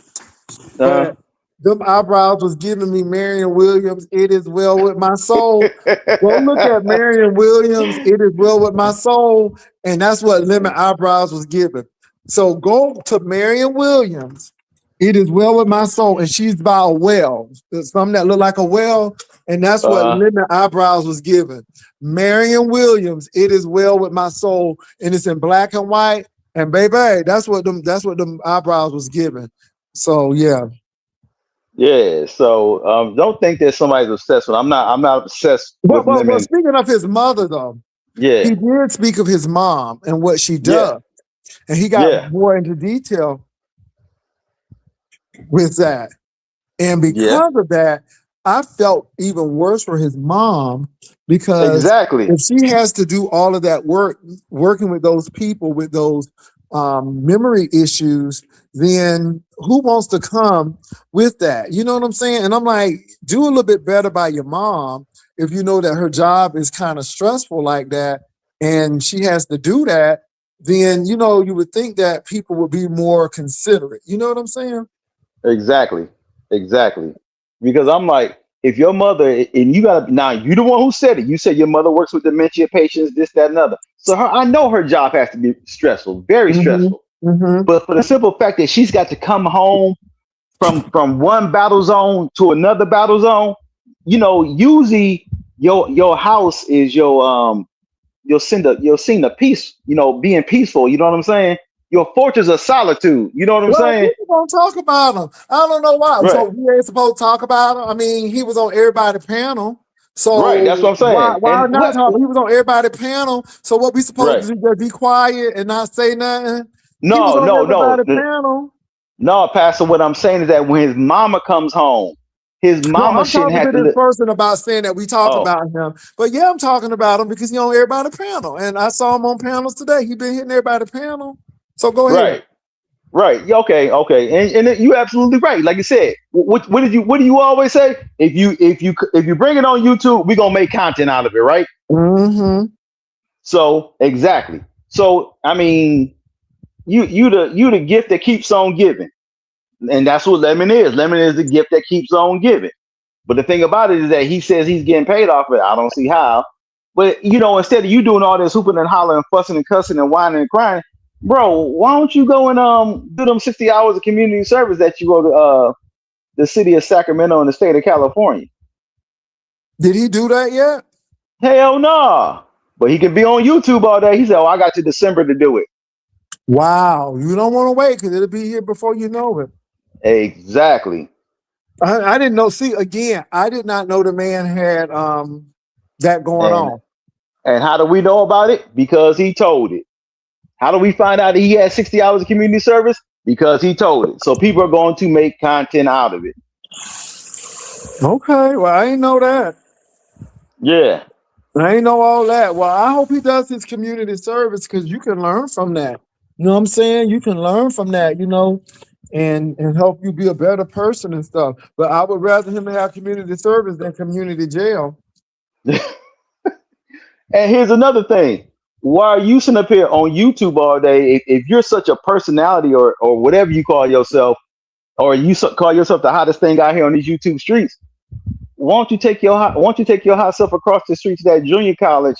But them eyebrows was giving me Marion Williams, It Is Well With My Soul. Go look at Marion Williams, It Is Well With My Soul, and that's what Lemon eyebrows was giving. So go to Marion Williams, It Is Well With My Soul, and she's by a well. There's something that look like a well, and that's what Lemon eyebrows was giving. Marion Williams, It Is Well With My Soul, and it's in black and white. And baby, that's what them eyebrows was giving. So yeah. Yeah, so don't think that somebody's obsessed with. I'm not obsessed with Lemon. But speaking of his mother, though, he did speak of his mom and what she does, and he got more into detail with that. And because of that, I felt even worse for his mom because if she has to do all of that work, working with those people with those memory issues, then who wants to come with that? You know what I'm saying? And I'm like, do a little bit better by your mom if you know that her job is kind of stressful like that and she has to do that, then, you would think that people would be more considerate. You know what I'm saying? Exactly. Because I'm like, if your mother, and now you the one who said it, you said your mother works with dementia patients, this, that, and other. So I know her job has to be stressful, very stressful. But for the simple fact that she's got to come home from one battle zone to another battle zone, usually your house is your scene of peace, being peaceful. You know what I'm saying? Your fortress of solitude. You know what I'm saying? People don't talk about him. I don't know why. Right. So we ain't supposed to talk about him. I mean, he was on everybody's panel. So right, that's what I'm saying. Why not talk? He was on everybody's panel. So what we supposed to do? Just be quiet and not say nothing? No, Pastor. What I'm saying is that when his mama comes home, his mama shouldn't have to. I'm talking to this person about saying that we talk about him. But yeah, I'm talking about him because he's on everybody's panel, and I saw him on panels today. He been hitting everybody's panel. So go ahead. Right. Okay. And you're absolutely right. Like you said, what do you always say? If you bring it on YouTube, we're gonna make content out of it, right? Mm-hmm. So exactly. So I mean, you the gift that keeps on giving, and that's what Lemon is. Lemon is the gift that keeps on giving. But the thing about it is that he says he's getting paid off of it. I don't see how. But instead of you doing all this hooping and hollering, fussing and cussing and whining and crying, bro, why don't you go and do them 60 hours of community service that you go to the city of Sacramento in the state of California? Did he do that yet? Hell no. But he can be on YouTube all day. He said, "Oh, I got to December to do it." Wow, you don't want to wait because it'll be here before you know it. Exactly. I didn't know. See, again, I did not know the man had that going on. And how do we know about it? Because he told it. How do we find out that he had 60 hours of community service? Because he told it. So people are going to make content out of it. Okay, well, I didn't know that. Yeah. I ain't know all that. Well, I hope he does his community service because you can learn from that. You know what I'm saying? You can learn from that, you know, and help you be a better person and stuff. But I would rather him have community service than community jail. And here's another thing. Why are you sitting up here on YouTube all day? If you're such a personality or whatever you call yourself, or call yourself the hottest thing out here on these YouTube streets, why don't you take your hot self across the street to that junior college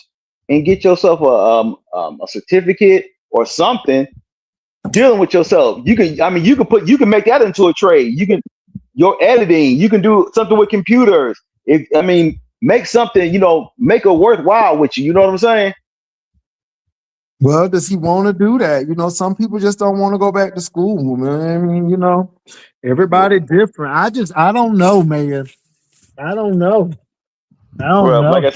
and get yourself a certificate or something dealing with yourself? You can make that into a trade. Your editing, you can do something with computers. Make something, make it worthwhile with you. You know what I'm saying? Well, does he want to do that? You know, some people just don't want to go back to school, man. I mean, everybody different. I don't know, man. I don't know. Like I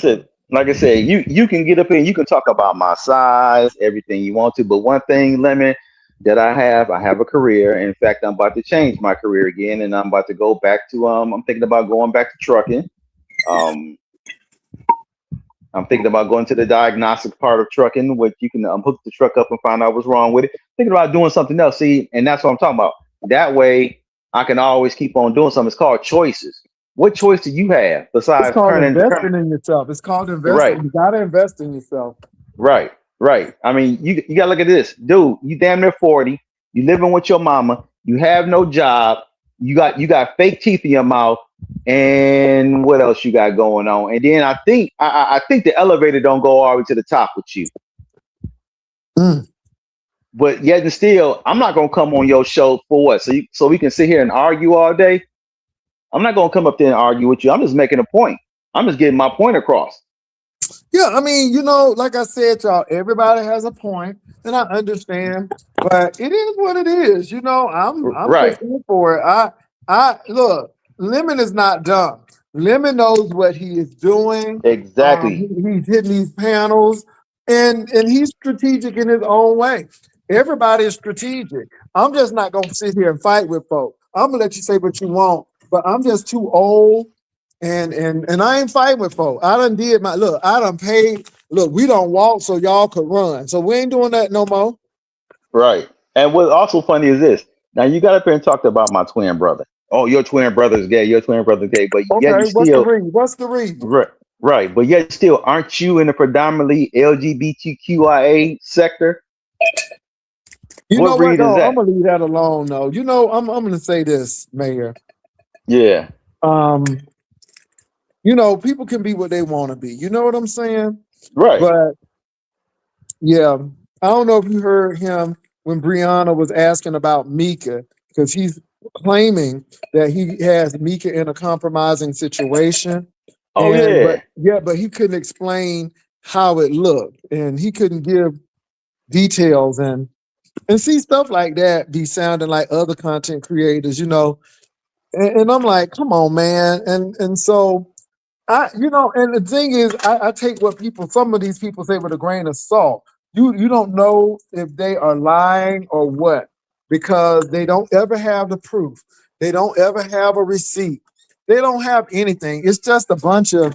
said, you can get up here and you can talk about my size, everything you want to. But one thing, Lemon, that I have a career. In fact, I'm about to change my career again, and I'm about to go back to I'm thinking about going back to trucking. I'm thinking about going to the diagnostic part of trucking, which you can hook the truck up and find out what's wrong with it. Thinking about doing something else. See, and that's what I'm talking about. That way, I can always keep on doing something. It's called choices. What choice do you have besides investing in yourself? It's called investing. Right. You gotta invest in yourself. Right. I mean, you gotta look at this, dude. You damn near 40. You living with your mama. You have no job. You got fake teeth in your mouth. And what else you got going on? And then I think the elevator don't go all the way to the top with you. But yet and still, I'm not gonna come on your show for what? So we can sit here and argue all day. I'm not gonna come up there and argue with you. I'm just making a point. I'm just getting my point across. Yeah, I mean, like I said, y'all, everybody has a point, and I understand, but it is what it is. I'm right pushing for it. I look. Lemon is not dumb. Lemon knows what he is doing. Exactly. He's hitting these panels, and he's strategic in his own way. Everybody is strategic. I'm just not gonna sit here and fight with folks. I'm gonna let you say what you want, but I'm just too old, and I ain't fighting with folks. I done did my look. I done paid. Look, we don't walk, so y'all could run. So we ain't doing that no more. Right. And what's also funny is this. Now you got up here and talked about my twin brother. Oh, your twin brother's gay. Your twin brother's gay. But okay, yet still, what's the reason? Right. But yet still, aren't you in a predominantly LGBTQIA sector? You know what? No, I'm gonna leave that alone. No, I'm gonna say this, Mayor. Yeah. People can be what they want to be. You know what I'm saying? Right. But yeah, I don't know if you heard him when Brianna was asking about Mika, because he's claiming that he has Mika in a compromising situation. Oh, but he couldn't explain how it looked, and he couldn't give details and see stuff like that be sounding like other content creators, and I'm like, come on, man. And so and the thing is, I take what some of these people say with a grain of salt. You don't know if they are lying or what, because they don't ever have the proof. They don't ever have a receipt. They don't have anything. It's just a bunch of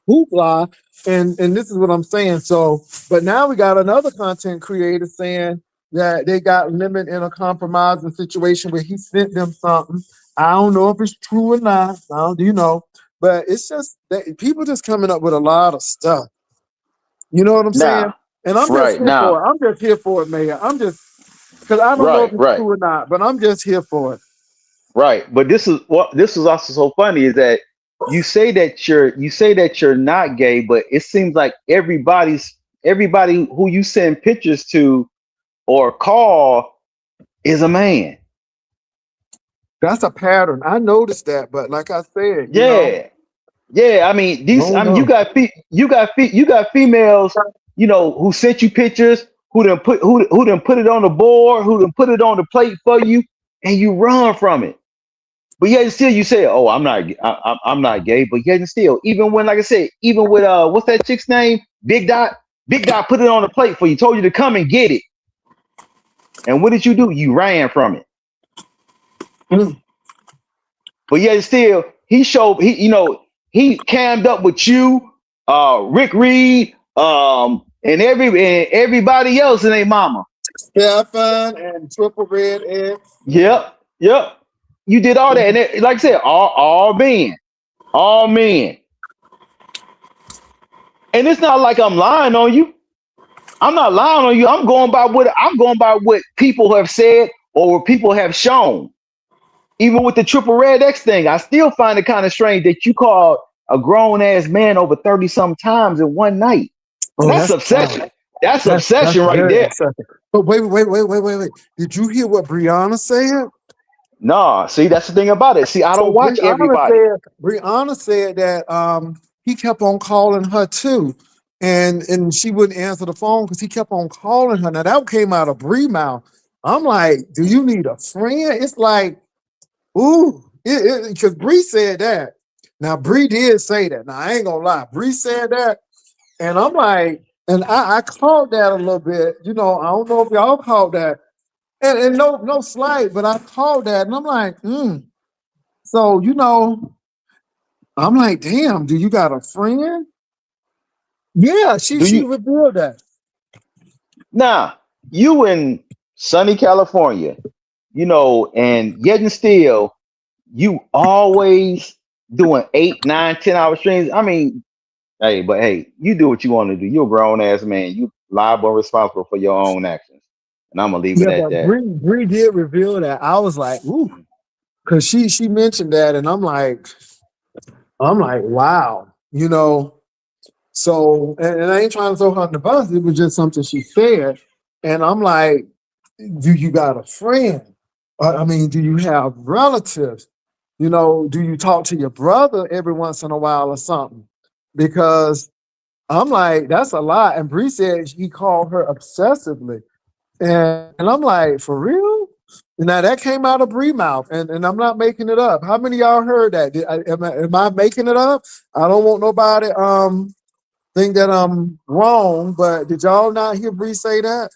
hoopla. And this is what I'm saying. So, but now we got another content creator saying that they got Lemon in a compromising situation where he sent them something. I don't know if it's true or not. But it's just that people just coming up with a lot of stuff. You know what I'm saying? And I'm just here for it. I'm just here for it, Mayor. I'm just because I don't know if it's true or not, but I'm just here for it. Right. But this is also so funny is that you say that you're not gay, but it seems like everybody who you send pictures to or call is a man. That's a pattern. I noticed that, but like I said, yeah. Yeah, I mean these. No, I mean no. you got females, who sent you pictures, who done put it on the board, who done put it on the plate for you, and you run from it. But yet and still you say, "Oh, I'm not gay." But yet and still, even when, like I said, even with what's that chick's name? Big Dot put it on the plate for you, told you to come and get it. And what did you do? You ran from it. Mm. But yet and still, he cammed up with you, Rick Reed, and everybody else and their mama. Stefan and Triple Red X. Yep. You did all that, and like I said, all men. And it's not like I'm lying on you. I'm not lying on you. I'm going by what people have said or what people have shown. Even with the Triple Red X thing, I still find it kind of strange that you called a grown ass man over 30 some times in one night. Oh, That's obsession. That's obsession right very there. obsessive. But wait. Did you hear what Brianna said? Nah, see, that's the thing about it. See, I don't watch everybody. Brianna said that he kept on calling her too. And she wouldn't answer the phone because he kept on calling her. Now that came out of Bree mouth. I'm like, do you need a friend? It's like, ooh, because Bree said that. Now Bree did say that. Now I ain't gonna lie, Bree said that, and I'm like, and I caught that a little bit. I don't know if y'all caught that, and no slight, but I caught that, and I'm like, So I'm like, damn, do you got a friend? Yeah, she revealed that. Now, you in sunny California, and yet and still, you always doing 8, 9, 10-hour streams. I mean, hey, you do what you want to do. You're a grown ass man. You liable and responsible for your own actions. And I'm gonna leave it at But that. Bree did reveal that. I was like, ooh, because she mentioned that, and I'm like, wow, So, and I ain't trying to throw her on the bus. It was just something she said, and I'm like, do you got a friend? I mean, do you have relatives? Do you talk to your brother every once in a while or something? Because I'm like, that's a lot. And Bree said he called her obsessively. And I'm like, for real? Now that came out of Bree mouth, and I'm not making it up. How many of y'all heard that? Am I making it up? I don't want nobody think that I'm wrong, but did y'all not hear Bree say that?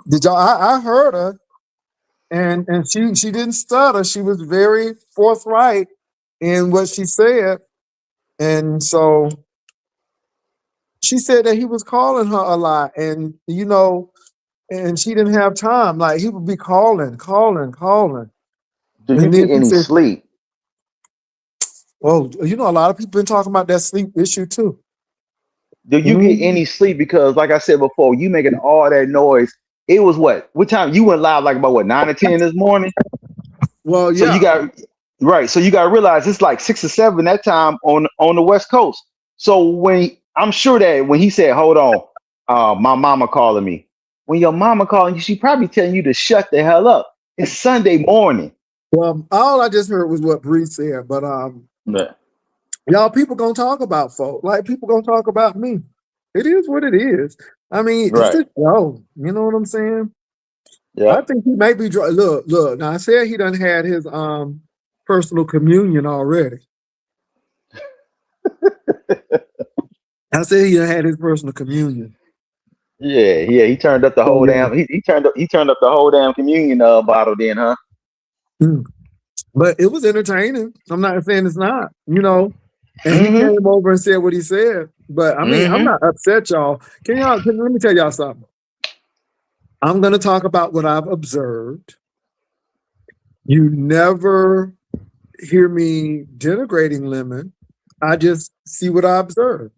Did y'all? I heard her, and she didn't stutter. She was very forthright in what she said, and so she said that he was calling her a lot, and and she didn't have time. Like he would be calling. Do you get any sleep? Well, a lot of people been talking about that sleep issue too. Do you get any sleep? Because, like I said before, you making all that noise. It was what time you went live? Like about 9 or 10 this morning. Well, yeah. So you got right. So you got to realize it's like 6 or 7 that time on the West Coast. So I'm sure that when he said, "Hold on, my mama calling me," when your mama calling you, she probably telling you to shut the hell up. It's Sunday morning. Well, all I just heard was what Bree said, but y'all, people gonna talk about folk. Like people gonna talk about me. It is what it is. I mean, it's a show. You know what I'm saying? Yeah. I think he may be look. Now I said he done had his personal communion already. I said he done had his personal communion. Yeah. He turned up the whole damn. He turned up the whole damn communion bottle then, huh? But it was entertaining. I'm not saying it's not. And he came over and said what he said. But I mean, I'm not upset, y'all. Let me tell y'all something. I'm going to talk about what I've observed. You never hear me denigrating Lemon. I just see what I observe.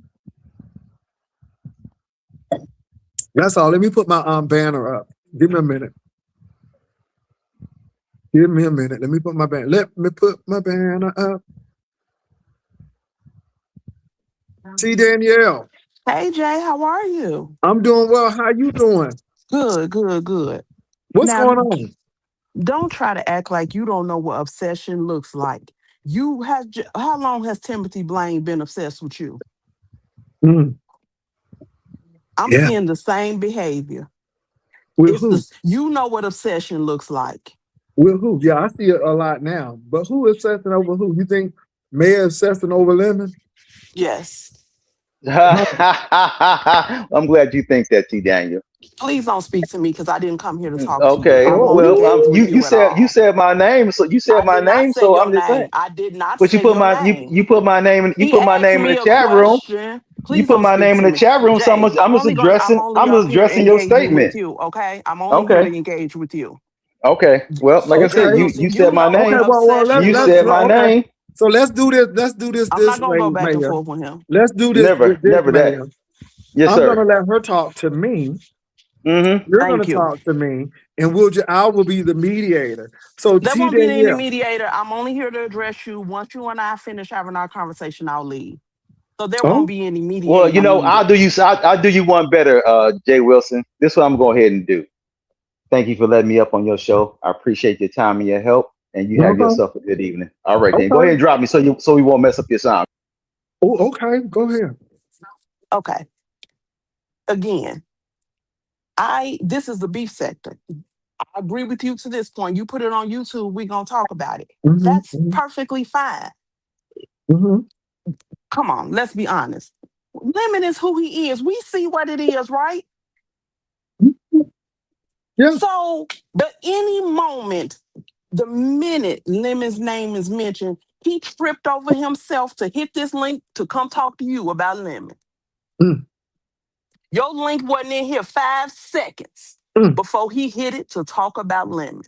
That's all. Let me put my banner up. Give me a minute. Let me put my banner. Let me put my banner up. T. Danielle. Hey Jay, how are you? I'm doing well. How you doing? Good. What's going on? Don't try to act like you don't know what obsession looks like. How long has Timothy Blaine been obsessed with you? Mm. I'm Yeah. seeing the same behavior. With who? You know what obsession looks like. With who? Yeah, I see it a lot now. But who obsessing over who? You think May obsessing over Lemon? Yes. I'm glad you think that, T. Daniel. Please don't speak to me because I didn't come here to talk to you. Okay, I won't well, engage with you you at all. you said my name, so you said I my did not name, say so your I'm just saying. name. I did not But you say put your my name. you put my name in He asked in me the a chat room. question. You Please put don't my speak name to in the me. chat room, so Jay, I'm just I'm only up here addressing your engaging with statement. you, okay? I'm only here to Okay, engage with you. okay. Well, like So I Jay said, Okay. you Wilson, you said my know Okay, what name. well obsession You looks said my like. okay. name. So let's do this. Let's do this I'm not this gonna way, go back and Mayor. forth with him. Let's do this Never, with this, never that. Mayor. Yes, I'm gonna sir. let her talk to me. Mm-hmm. You're gonna Thank you. talk to me, and I will be the mediator. So There T won't be any Danielle. mediator. I'm only here to address you. Once you and I finish having our conversation, I'll leave. So there won't Oh, be any Well, mediating needed. I'll do you one better, Jay Wilson. This is what I'm going ahead and do. Thank you for letting me up on your show. I appreciate your time and your help, and you have uh-huh. yourself a good evening. All right, then go ahead Okay. and drop me so we won't mess up your sound. Oh, okay. Go ahead. Okay. Again, this is the beef sector. I agree with you to this point. You put it on YouTube, we're gonna talk about it. Mm-hmm, That's perfectly fine. mm-hmm. Come on, let's be honest. Lemon is who he is. We see what it is, right? Yeah. So, but any moment, the minute Lemon's name is mentioned, he tripped over himself to hit this link to come talk to you about Lemon. Mm. Your link wasn't in here 5 seconds before he hit it to talk about Lemon.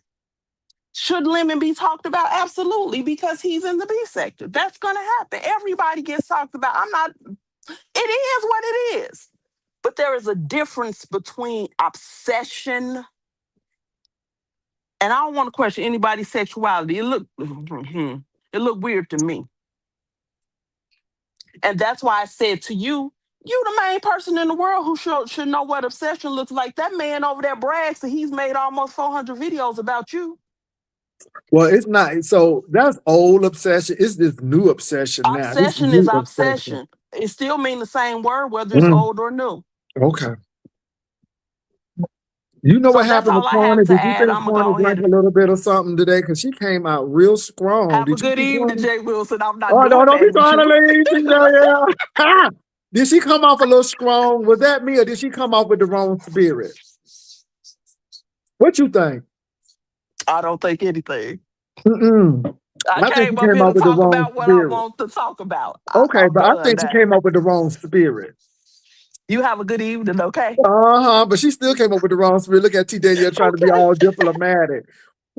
Should Lemon be talked about? Absolutely, because he's in the beef sector. That's going to happen. Everybody gets talked about. It is what it is. But there is a difference between obsession, and I don't want to question anybody's sexuality. It looked weird to me. And that's why I said to you, you the main person in the world who should know what obsession looks like. That man over there brags that he's made almost 400 videos about you. Well, it's not. So that's old obsession. It's this new obsession now. Obsession is obsession. It still means the same word, whether it's old or new. Okay. You know So what that's happened all to I have Kwani? to Did you add. think I'm gonna Kwani go drank ahead a and little bit or something today? Because she came out real strong. have a Did you good see evening, Kwani? Jay Wilson. I'm not Oh, doing don't be that with trying to you. leave. Yeah. Did she come off a little strong? Was that me, or did she come off with the wrong spirit? What you think? I don't think anything. I think came she up came here off to with the talk wrong about what I spirit. want to talk about. Okay, I'm but I done think she now. came up with the wrong spirit. You have a good evening, okay? But she still came up with the wrong spirit. Look at T Danielle trying to be all diplomatic.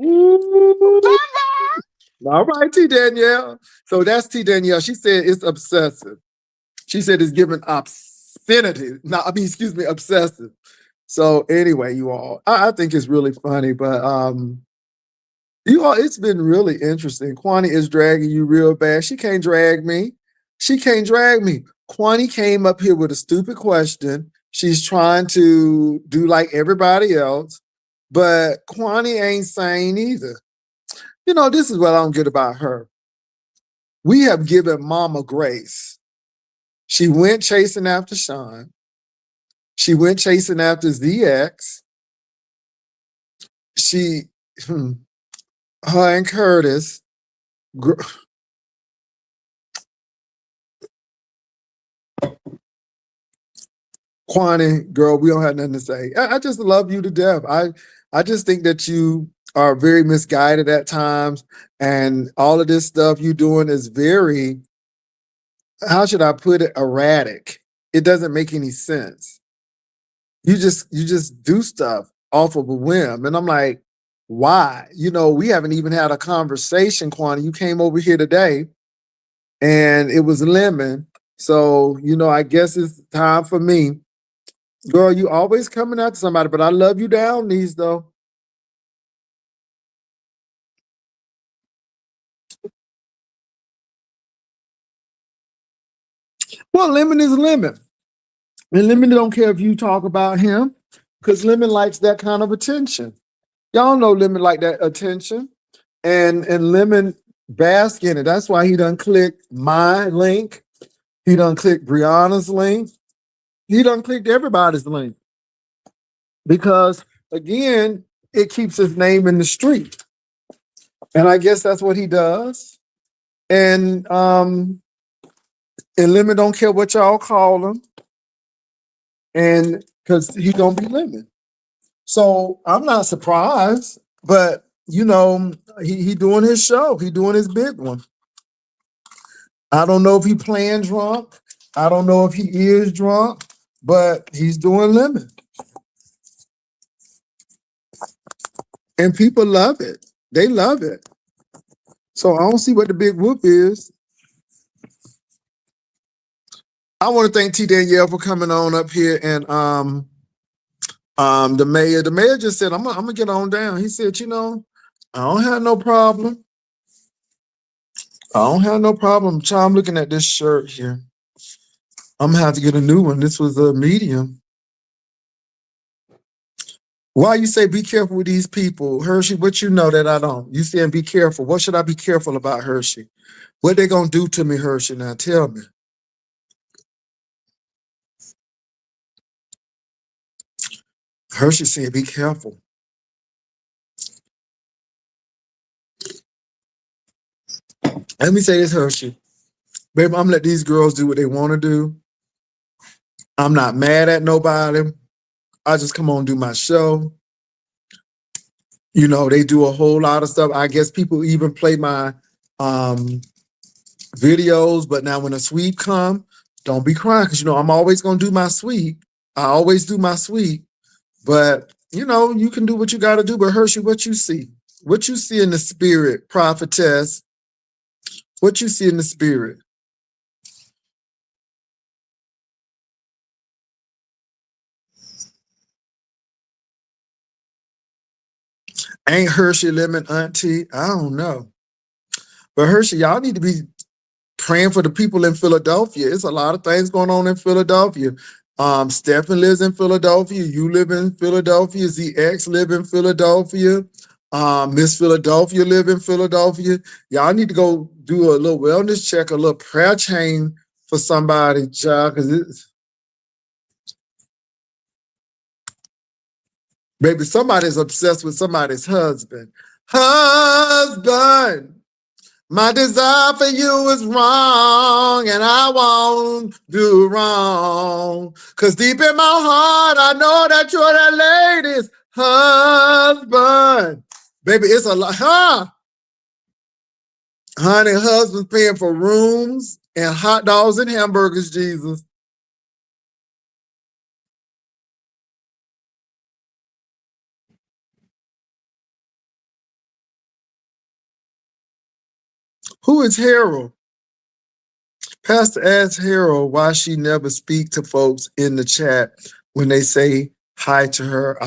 Ooh. All right, T Danielle. So that's T Danielle. She said it's obsessive. She said it's given obscenity. Obsessive. So anyway, you all, I think it's really funny, but you all, it's been really interesting. Kwani is dragging you real bad. She can't drag me. Kwani came up here with a stupid question. She's trying to do like everybody else, but Kwani ain't saying either. You know, this is what I don't get about her. We have given Mama grace. She went chasing after Sean. She went chasing after ZX. Her and Curtis. Kwani, girl, we don't have nothing to say. I just love you to death. I just think that you are very misguided at times, and all of this stuff you doing is very, how should I put it, erratic. It doesn't make any sense. You just do stuff off of a whim, and I'm like, why? You know, we haven't even had a conversation, Kwani. You came over here today, and it was Lemon. So, you know, I guess it's time for me. Girl, you always coming at somebody, but I love you down these though. Well, Lemon is Lemon. And Lemon don't care if you talk about him, because Lemon likes that kind of attention. Y'all know Lemon like that attention. And Lemon bask in it. That's why he done clicked my link. He done clicked Brianna's link. He done clicked everybody's link. Because again, it keeps his name in the street. And I guess that's what he does. And Lemon don't care what y'all call him. And because he gonna be Lemon. So I'm not surprised, but you know, he doing his show. He doing his big one. I don't know if he playing drunk. I don't know if he is drunk, but he's doing Lemon. And people love it. They love it. So I don't see what the big whoop is. I want to thank T. Danielle for coming on up here, and the mayor. The mayor just said, I'm gonna get on down. He said, you know, I don't have no problem. I don't have no problem. Child, I'm looking at this shirt here. I'm gonna have to get a new one. This was a medium. Why you say be careful with these people? Hershey, what you know that I don't? You saying be careful. What should I be careful about, Hershey? What they gonna do to me, Hershey? Now tell me. Hershey said be careful. Let me say this, Hershey. Baby, I'm gonna let these girls do what they want to do. I'm not mad at nobody. I just come on and do my show. You know, they do a whole lot of stuff. I guess people even play my videos, but now when a sweep come, don't be crying, because you know I'm always gonna do my sweep. I always do my sweep. But you know, you can do what you gotta do. But Hershey, what you see? What you see in the spirit, prophetess? What you see in the spirit? Ain't Hershey Lemon auntie? I don't know. But Hershey, y'all need to be praying for the people in Philadelphia. It's a lot of things going on in Philadelphia. Stephen lives in Philadelphia. You live in Philadelphia. ZX live in Philadelphia. Miss Philadelphia live in Philadelphia. Y'all need to go do a little wellness check, a little prayer chain for somebody, child, because it's baby, somebody's obsessed with somebody's husband. Husband, my desire for you is wrong, and I won't do wrong. Because deep in my heart, I know that you're that lady's husband. Baby, it's a lot, huh? Honey, husband's paying for rooms and hot dogs and hamburgers, Jesus. Who is Harold? Pastor asked Harold why she never speak to folks in the chat when they say hi to her.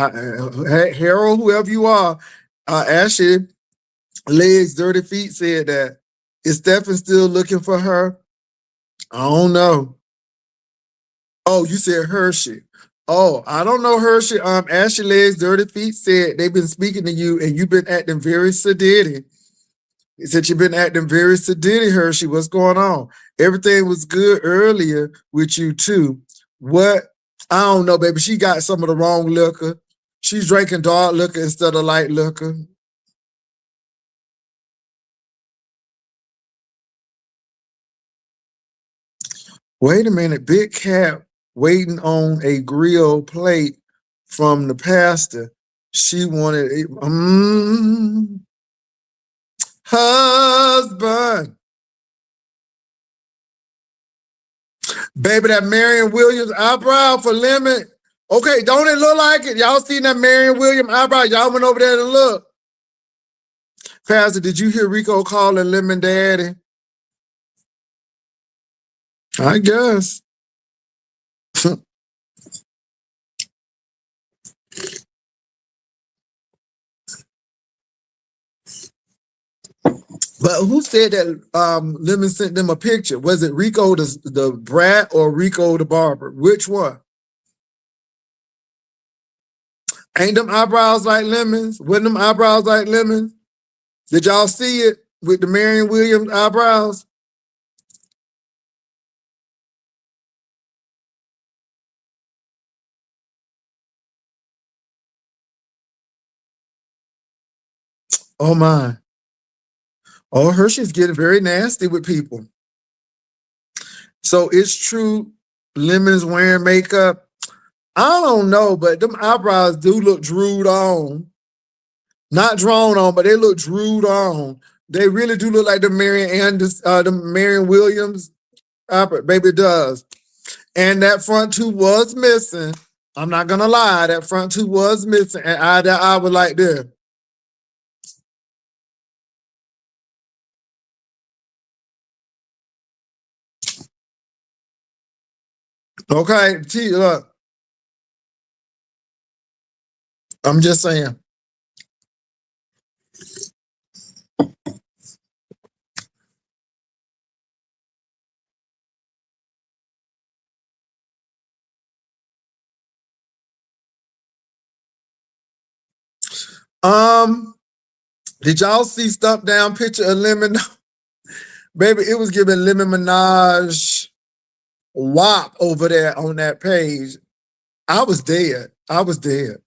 Harold, whoever you are, Ashley, Legs, Dirty Feet said that. Is Stephen still looking for her? I don't know. Oh, you said Hershey. Oh, I don't know Hershey. Ashley Legs, Dirty Feet said they've been speaking to you and you've been acting very sedity. He said you've been acting very sedity, Hershey. What's going on? Everything was good earlier with you too. What? I don't know, baby. She got some of the wrong liquor. She's drinking dark liquor instead of light liquor. Wait a minute. Big Cat waiting on a grill plate from the pastor. She wanted a husband. Baby, that Marion Williams eyebrow for Lemon. Okay, don't it look like it? Y'all seen that Marion Williams eyebrow? Y'all went over there to look. Pastor, did you hear Rico calling Lemon daddy? I guess. But who said that Lemon sent them a picture? Was it Rico the brat or Rico the barber? Which one? Ain't them eyebrows like Lemons? Wasn't them eyebrows like Lemons? Did y'all see it? with the Marion Williams eyebrows? Oh my. Oh, Hershey's getting very nasty with people. So it's true Lemon's wearing makeup. I don't know, but them eyebrows do look drewed on. Not drawn on, but they look drewed on. They really do look like the Marion Williams eyebrow. Baby, it does. And that front tooth was missing. I'm not gonna lie, that front tooth was missing, and that eye was like this. Okay, look. I'm just saying. Did y'all see Stump Down picture of Lemon? Baby, it was giving Lemon Minaj WAP over there on that page. I was dead. I was dead.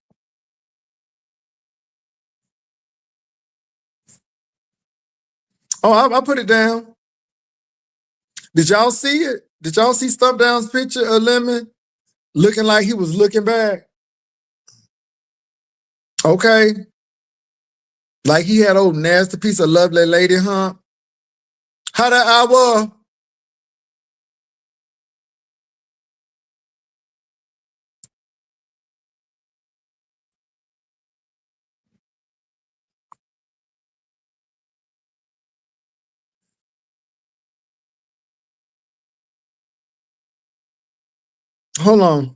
Oh, I put it down. Did y'all see it? Did y'all see Stump Down's picture of Lemon looking like he was looking back? Okay. Like he had old nasty piece of lovely lady hump. How that I was? Hold on.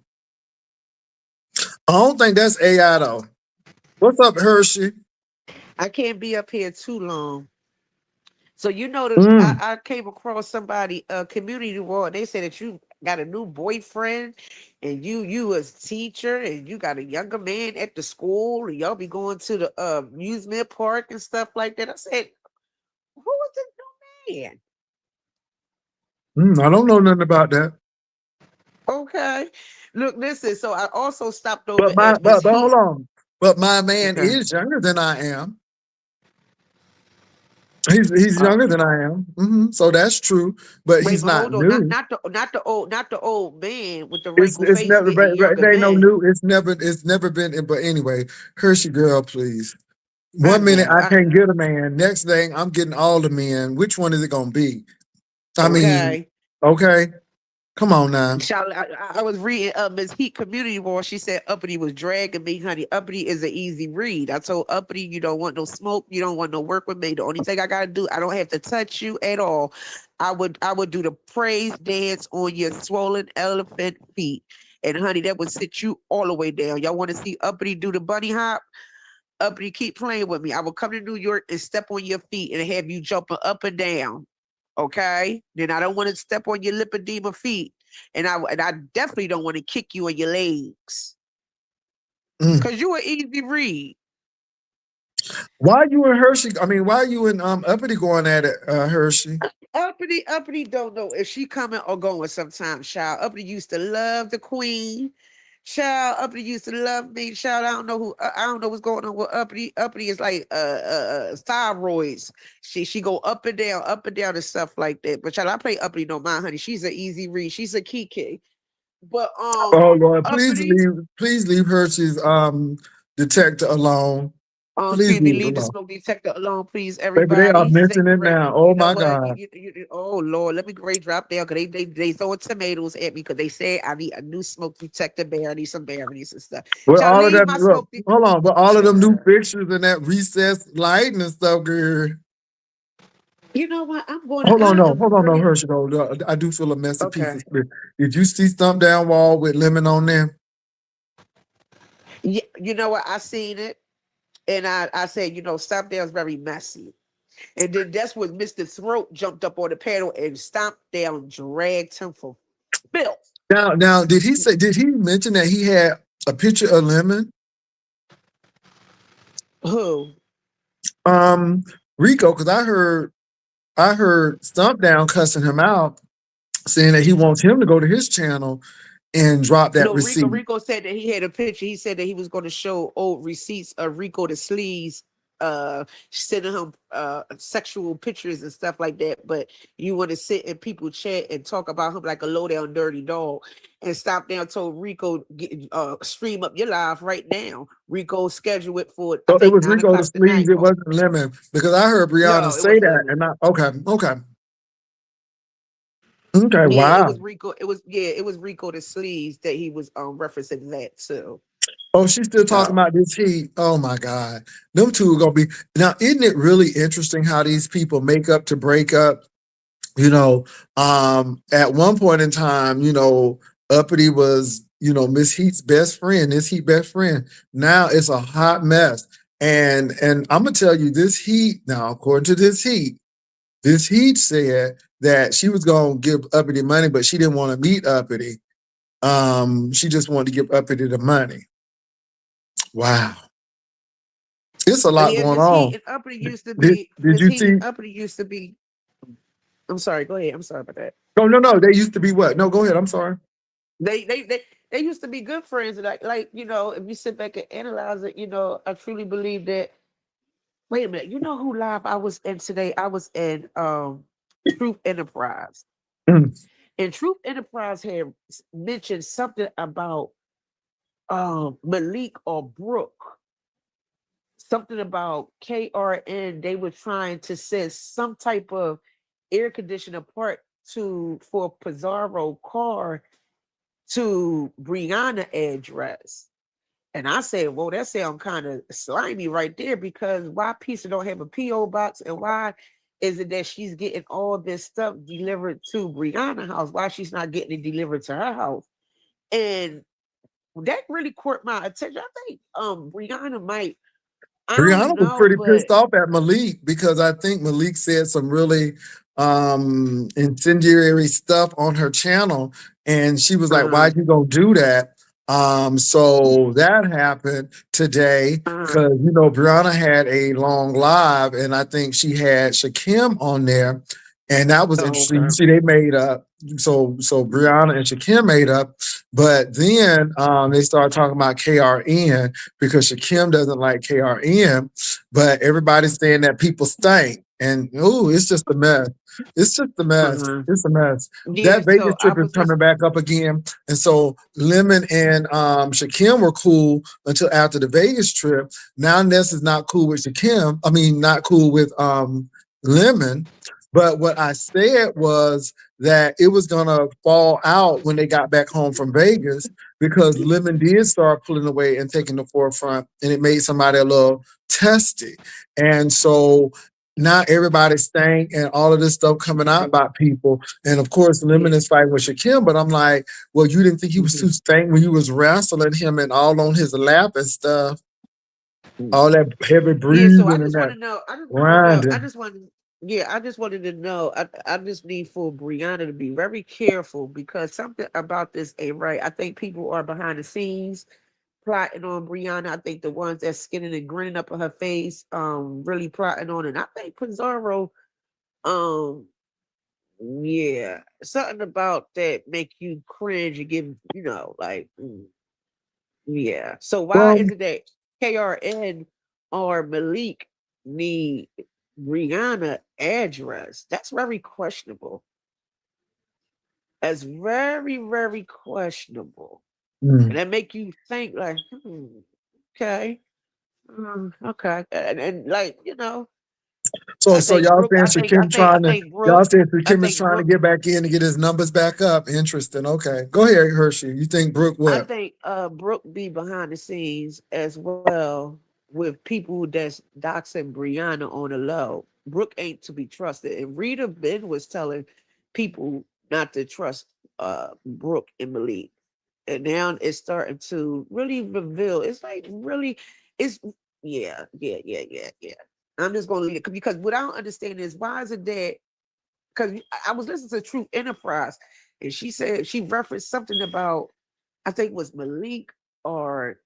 I don't think that's AI though. What's up, Hershey? I can't be up here too long. So you know I came across somebody, community wall. They said that you got a new boyfriend and you was a teacher and you got a younger man at the school and y'all be going to the amusement park and stuff like that. I said, who is this new man? I don't know nothing about that. Okay. Look, listen, so I also stopped over but hold on. But my man is younger than I am. He's younger than I am. So that's true. But he's not new. Not the old man with the wrinkled face. It's never been. But anyway, Hershey girl, please. One minute I can't get a man. Next thing I'm getting all the men. Which one is it gonna be? I mean, okay. Come on now. I was reading Ms. Heat community wall. She said Uppity was dragging me, honey. Uppity is an easy read. I told Uppity, you don't want no smoke, you don't want no work with me. The only thing I gotta do, I don't have to touch you at all. I would do the praise dance on your swollen elephant feet. And honey, that would sit you all the way down. Y'all want to see Uppity do the bunny hop? Uppity, keep playing with me. I will come to New York and step on your feet and have you jumping up and down. Okay, then I don't want to step on your lipedema feet, and I definitely don't want to kick you on your legs, because you an easy read. Why you and Hershey? I mean, why you and Uppity going at it, Hershey? Uppity don't know if she coming or going sometimes. Child, Uppity used to love the queen. Child, Uppity used to love me. Child, I don't know what's going on with Uppity. Uppity is like thyroids. She go up and down and stuff like that. But child, I play Uppity, don't mind, honey. She's an easy read. She's a Kiki. But oh Lord, please leave Hershey's detector alone. Please leave the smoke detector alone, please, everybody. Baby, they are missing it now. Oh my God. Oh Lord, let me grade drop down because they throwing tomatoes at me because they said I need a new smoke detector bear. I need some berries and stuff. Well, all of them, hold on, but all of them new fixtures and that recessed lighting and stuff, girl. You know what? I'm going. Hold on, Hershey. I do feel a messy piece of spirit. Did you see Stump Down wall with lemon on there? Yeah, you know what? I seen it. And I said, Stomp Down's very messy. And then that's when Mr. Throat jumped up on the panel and Stomp Down dragged him for filth. Now, did he mention that he had a picture of Lemon? Who? Rico, because I heard Stump Down cussing him out, saying that he wants him to go to his channel and drop that No, receipt. Rico said that he had a picture. He said that he was going to show old receipts of Rico the Sleaze, sending him sexual pictures and stuff like that. But you want to sit in people chat and talk about him like a low down dirty dog. And Stop Down told Rico, stream up your live right now. Rico scheduled it for So it was 9 Rico the o'clock tonight. Sleaze, it wasn't Lemon, because I heard Brianna No, it say was that, Lemon. and okay. Okay, Yeah, wow. it was Rico. It was Rico the Sleaze that he was referencing that too. Oh, she's still talking So about this heat. Oh my God. Them two are gonna be now. Isn't it really interesting how these people make up to break up? You know, at one point in time, you know, Uppity was, you know, Miss Heat's best friend, this Heat best friend. Now it's a hot mess. And I'm gonna tell you, this Heat, now, according to this Heat said that she was gonna give Uppity money, but she didn't want to meet Uppity. She just wanted to give Uppity the money. Wow. It's a lot going Miss on. Heat and Uppity used to be. Did Miss you Heat see? and Uppity used to be. I'm sorry. Go ahead. I'm sorry about that. No. They used to be what? No, go ahead. I'm sorry. They used to be good friends. Like you know, if you sit back and analyze it, you know, I truly believe that. Wait a minute. You know who live I was in today? I was in Truth Enterprise. Mm. And Truth Enterprise had mentioned something about Malik or Brooke. Something about KRN. They were trying to send some type of air conditioner part for Pizarro car to Brianna address. And I said, well, that sounds kind of slimy right there, because why Pizza don't have a P.O. box, and why is it that she's getting all this stuff delivered to Brianna's house? Why she's not getting it delivered to her house? And that really caught my attention. I think Brianna might, I Brianna don't was know, pretty but pissed off at Malik because I think Malik said some really incendiary stuff on her channel, and she was like, "Why'd you go do that?" So that happened today because you know Brianna had a long live, and I think she had Shakim on there, and that was interesting. You see, they made up. So Brianna and Shakim made up, but then they started talking about KRN because Shakim doesn't like KRN, but everybody's saying that people stink, and it's just a mess. It's just a mess. It's a mess. yeah, That Vegas so I trip is was coming back up again, and so Lemon and Shakim were cool until after the Vegas trip. Now Ness is not cool with Shakim. I mean, not cool with Lemon. But what I said was that it was gonna fall out when they got back home from Vegas because Lemon did start pulling away and taking the forefront, and it made somebody a little testy. And so now everybody stank and all of this stuff coming out about people. And of course, Lemon is fighting with Shakim, but I'm like, well, you didn't think he was too stank when you was wrestling him and all on his lap and stuff. All that heavy breathing so I and just want that to know. grinding. I just wanted to know. I just need for Brianna to be very careful, because something about this ain't right. I think people are behind the scenes plotting on Brianna. I think the ones that's skinning and grinning up on her face, really plotting on it. And I think Pizarro, yeah, something about that make you cringe and give, you know, like, yeah. So why Well, is it that KRN or Malik need Brianna address? That's very questionable. That's very, very questionable. And that make you think like, okay. Okay. And like, you know, So I think y'all Brooke, saying Shakim trying to y'all saying I Shakim is think trying to Brooke, get back in to get his numbers back up. Interesting. Okay. Go ahead, Hershey. You think Brooke I what? think Brooke be behind the scenes as well with people that's doxing Brianna on the low. Brooke ain't to be trusted. And Rita Ben was telling people not to trust Brooke and Malik. And now it's starting to really reveal. It's like really, it's yeah. I'm just gonna leave it because what I don't understand is why is it that, because I was listening to Truth Enterprise and she said she referenced something about, I think it was Malik or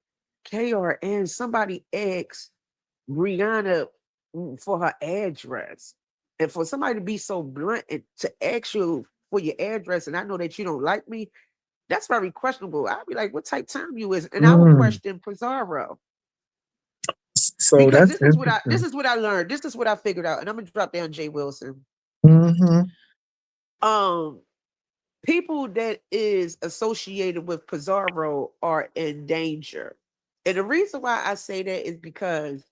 KRN, somebody asked Brianna for her address. And for somebody to be so blunt and to ask you for your address, and I know that you don't like me, that's very questionable. I'd be like, what type time you is? And I would question Pizarro. So because that's this is what I learned. This is what I figured out. And I'm gonna drop down Jay Wilson. People that is associated with Pizarro are in danger. And the reason why I say that is because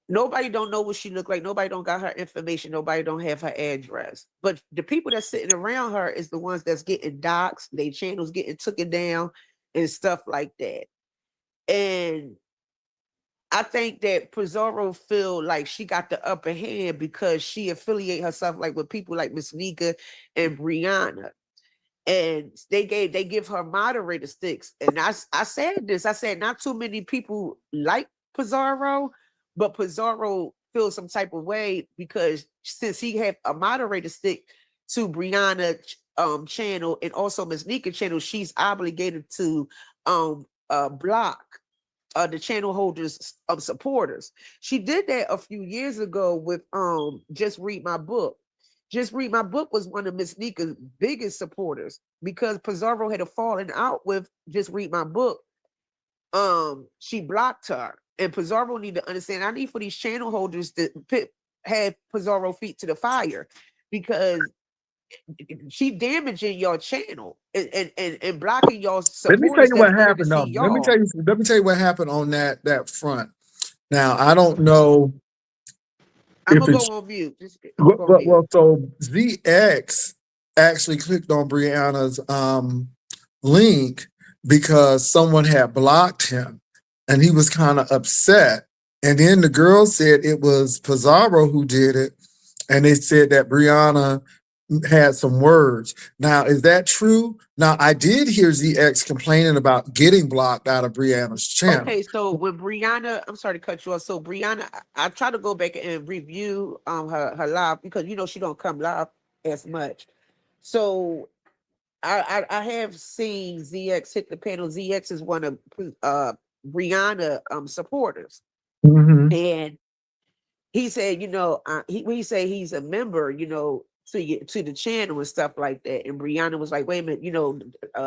nobody don't know what she look like. Nobody don't got her information. Nobody don't have her address. But the people that's sitting around her is the ones that's getting doxxed. Their channels getting taken down and stuff like that. And I think that Pizarro feel like she got the upper hand because she affiliate herself like with people like Miss Nika and Brianna. And they give her moderator sticks. And I said this. I said not too many people like Pizarro, but Pizarro feels some type of way because since he had a moderator stick to Brianna channel and also Miss Nika channel, she's obligated to block the channel holders of supporters. She did that a few years ago with Just Read My Book. Just Read My Book was one of Miss Nika's biggest supporters because Pizarro had a falling out with Just Read My Book. She blocked her. And Pizarro need to understand, I need for these channel holders to have Pizarro feet to the fire because she damaging your channel and blocking your supporters. Let me tell you what happened though. Let me tell you what happened on that front. Now I don't know. I'm gonna go on mute. So ZX actually clicked on Brianna's link because someone had blocked him and he was kind of upset. And then the girl said it was Pizarro who did it. And they said that Brianna had some words. Now, is that true? Now, I did hear ZX complaining about getting blocked out of Brianna's channel. Okay, so when Brianna, I'm sorry to cut you off. So Brianna, I try to go back and review her live because she don't come live as much. So I have seen ZX hit the panel. ZX is one of Brianna supporters, and he said, he said he's a member, to the channel and stuff like that. And Brianna was like, wait a minute,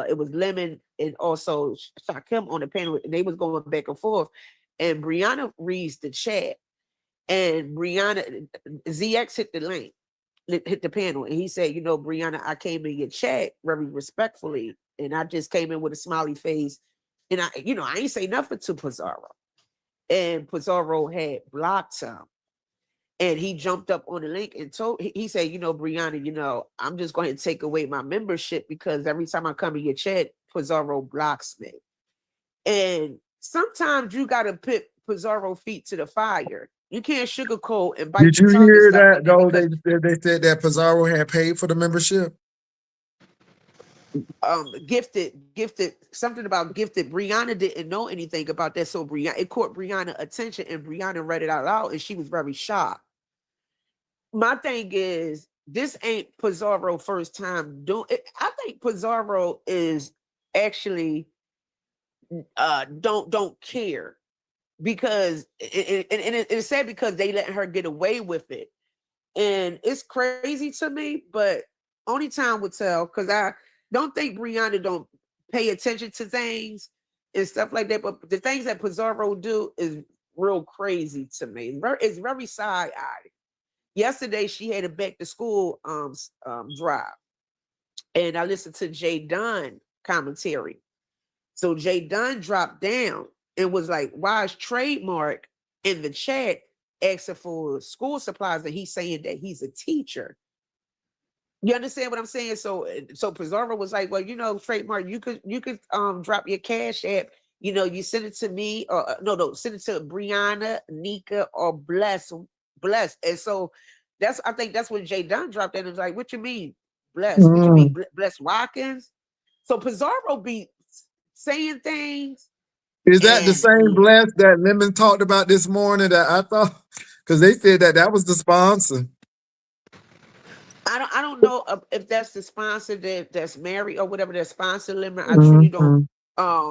it was Lemon and also Shakim on the panel, and they was going back and forth. And Brianna reads the chat, and Brianna, ZX hit the link, hit the panel, and he said, Brianna, I came in your chat very respectfully, and I just came in with a smiley face, and I ain't say nothing to Pizarro. And Pizarro had blocked him. And he jumped up on the link and he said, Brianna, I'm just going to take away my membership because every time I come in your chat, Pizarro blocks me. And sometimes you got to put Pizarro feet to the fire. You can't sugarcoat and bite. Did you hear that, though? They said that Pizarro had paid for the membership? Gifted, something about Gifted. Brianna didn't know anything about that. So it caught Brianna attention and Brianna read it out loud and she was very shocked. My thing is, this ain't Pizarro first time doing it. I think Pizarro is actually don't care because it's sad because they let her get away with it. And it's crazy to me, but only time will tell because I don't think Brianna don't pay attention to things and stuff like that. But the things that Pizarro do is real crazy to me. It's very side-eyed. Yesterday, she had a back to school drive, and I listened to Jay Dunn commentary. So Jay Dunn dropped down and was like, "Why is Trademark in the chat asking for school supplies?" And he's saying that he's a teacher. You understand what I'm saying? So Pizarro was like, "Well, Trademark, you could drop your cash app. You send it to me, or no, send it to Brianna, Nika, or Bless." And so I think that's when Jay Dunn dropped in and was like, what you mean Bless? What you mean Bless Watkins? So Pizarro be saying things. Is that the same Bless that Lemon talked about this morning that I thought, because they said that was the sponsor? I don't know if that's the sponsor that's married or whatever that sponsor Lemon. I truly don't.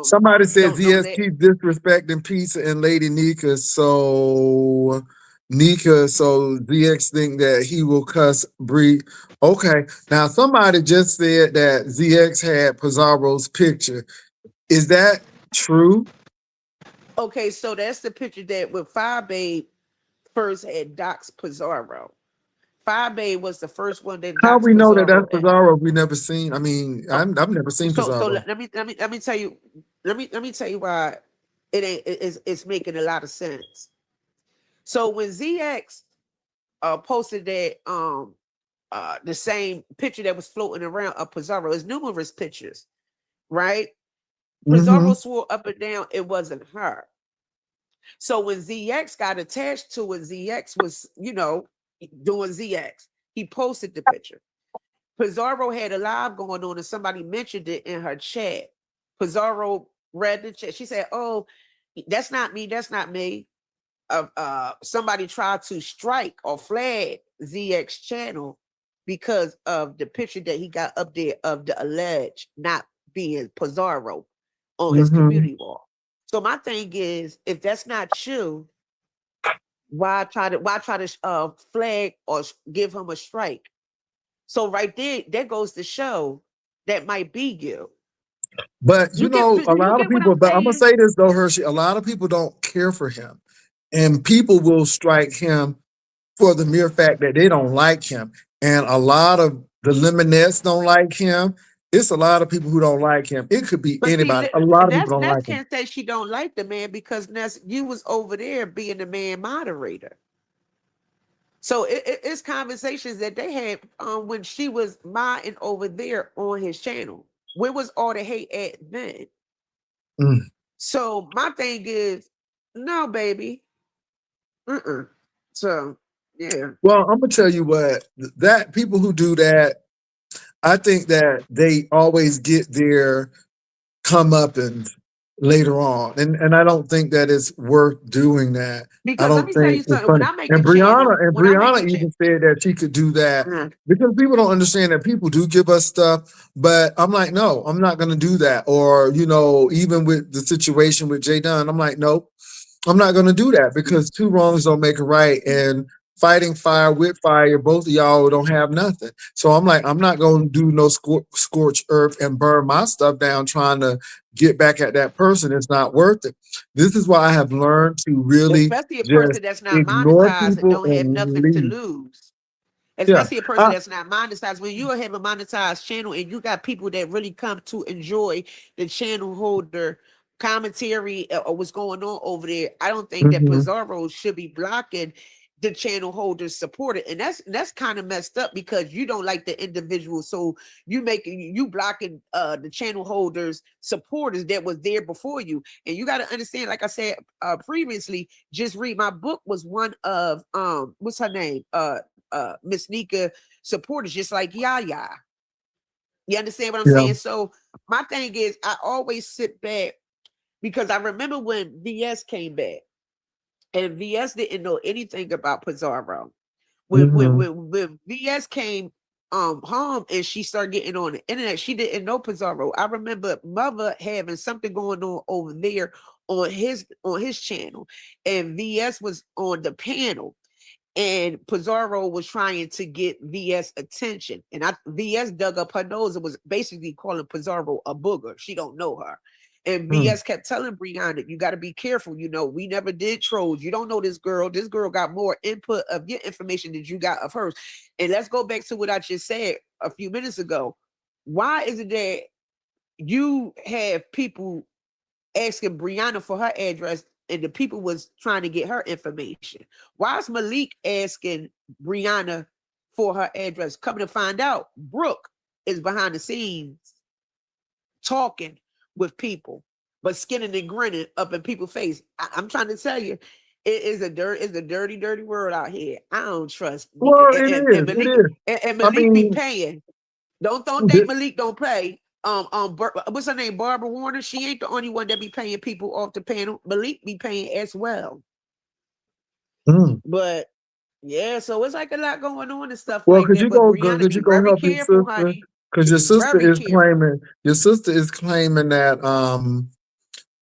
Somebody says yes, keep disrespecting Pizza and Lady Nika. So Nika, so ZX think that he will cuss Bree. Okay, now somebody just said that ZX had Pizarro's picture. Is that true? Okay, so that's the picture that when Fire Babe first had Docs Pizarro. Fire Babe was the first one that How Docs we know that Pizarro. that's Pizarro? We never seen. I mean, I've never seen So Pizarro. let me tell you. Let me tell you why it's making a lot of sense. So when ZX posted that the same picture that was floating around of Pizarro, there's numerous pictures, right? Pizarro swore up and down it wasn't her. So when ZX got attached to it, ZX was, doing ZX. He posted the picture. Pizarro had a live going on and somebody mentioned it in her chat. Pizarro read the chat. She said, "Oh, that's not me. That's not me." Somebody tried to strike or flag ZX channel because of the picture that he got up there of the alleged not being Pizarro on his community wall. So my thing is, if that's not you, why try to flag or give him a strike? So right there, that goes to show that might be you. But a lot of people. But I'm gonna say this though, Hershey. A lot of people don't care for him, and people will strike him for the mere fact that they don't like him. And a lot of the Lemonettes don't like him. It's a lot of people who don't like him. It could be anybody. A lot of people don't like him. Can't say she don't like the man because you was over there being the man moderator. So it's conversations that they had when she was modding over there on his channel. Where was all the hate at then? So my thing is, no, baby. So yeah. Well, I'm gonna tell you what, that people who do that, I think that they always get their comeuppance later on, and I don't think that it's worth doing that. Because I don't let me tell you think it's something. funny. When I make And a channel, Brianna even said that she could do that because people don't understand that people do give us stuff. But I'm like, no, I'm not gonna do that. Or even with the situation with Jay Dunn, I'm like, nope, I'm not gonna do that because two wrongs don't make a right. And fighting fire with fire, both of y'all don't have nothing. So I'm like, I'm not going to do no scorch earth and burn my stuff down trying to get back at that person. It's not worth it. This is why I have learned to really especially a just person that's not ignore monetized and people don't have nothing to leave. lose. Especially a person that's not monetized. When you have a monetized channel and you got people that really come to enjoy the channel holder commentary or what's going on over there, I don't think that Pizarro should be blocking the channel holders supported, and that's kind of messed up because you don't like the individual, so you blocking the channel holders supporters that was there before you. And you got to understand, like I said previously, Just Read My Book was one of what's her name, Miss Nika supporters, just like Yaya. You understand what I'm saying? So my thing is, I always sit back because I remember when VS came back. And VS didn't know anything about Pizarro. When VS came home and she started getting on the internet, she didn't know Pizarro. I remember Mother having something going on over there on his channel, and VS was on the panel, and Pizarro was trying to get VS attention, and VS dug up her nose and was basically calling Pizarro a booger. She don't know her. And VS kept telling Brianna, you got to be careful. We never did trolls. You don't know this girl. This girl got more input of your information than you got of hers. And let's go back to what I just said a few minutes ago. Why is it that you have people asking Brianna for her address and the people was trying to get her information? Why is Malik asking Brianna for her address? Coming to find out, Brooke is behind the scenes talking with people, but skinning and grinning up in people's face. I'm trying to tell you, it's a dirty, dirty world out here. I don't trust. Well, and Malik be paying. Don't think Malik don't pay. What's her name? Barbara Warner. She ain't the only one that be paying people off the panel. Malik be paying as well. But yeah, so it's like a lot going on and stuff. Well, like could that. you go help your sister? Honey. Because your sister is claiming that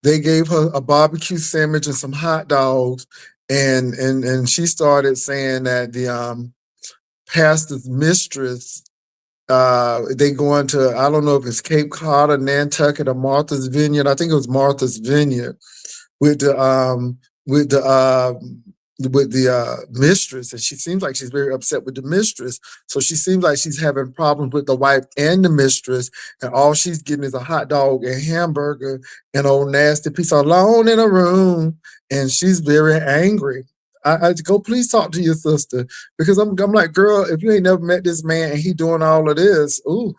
they gave her a barbecue sandwich and some hot dogs, and she started saying that the pastor's mistress, they going to, I don't know if it's Cape Cod or Nantucket or Martha's Vineyard. I think it was Martha's Vineyard with the mistress, and she seems like she's very upset with the mistress. So she seems like she's having problems with the wife and the mistress, and all she's getting is a hot dog and hamburger and old nasty piece alone in a room, and she's very angry. I go, please talk to your sister, because I'm like, girl, if you ain't never met this man and he doing all of this, ooh.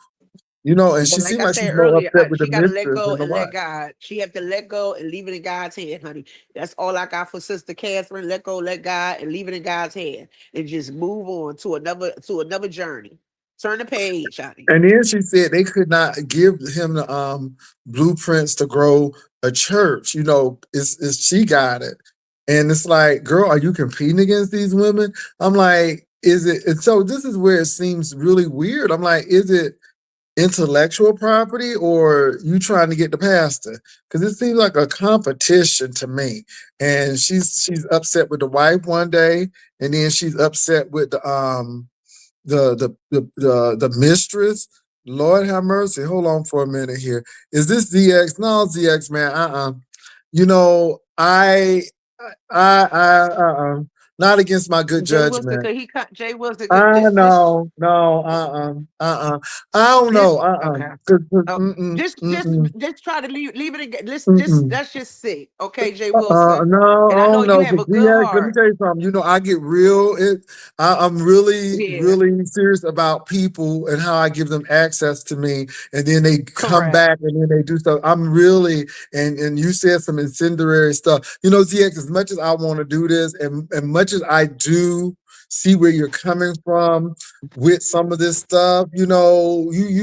And she seemed like she's more upset with the mistress than the wife. God. She have to let go and leave it in God's hand, honey. That's all I got for Sister Catherine. Let go, let God, and leave it in God's hand, and just move on to another journey. Turn the page, honey. And then she said they could not give him the blueprints to grow a church. She got it, and it's like, girl, are you competing against these women? I'm like, is it? And so this is where it seems really weird. I'm like, is it intellectual property, or you trying to get the pastor? Because it seems like a competition to me. And she's upset with the wife one day, and then she's upset with the mistress. Lord have mercy. Hold on for a minute here. Is this ZX? No, ZX, man. Not against my good judgment. Jay Wilson. I know. No. I don't know. Just try to leave it again. Let's just see. Okay, Jay Wilson. No, and I know you have a good heart. Let me tell you something. I get real. I'm really serious about people and how I give them access to me, and then they come back and then they do stuff. I'm really, and you said some incendiary stuff. ZX, as much as I want to do this, and much as I do see where you're coming from with some of this stuff, you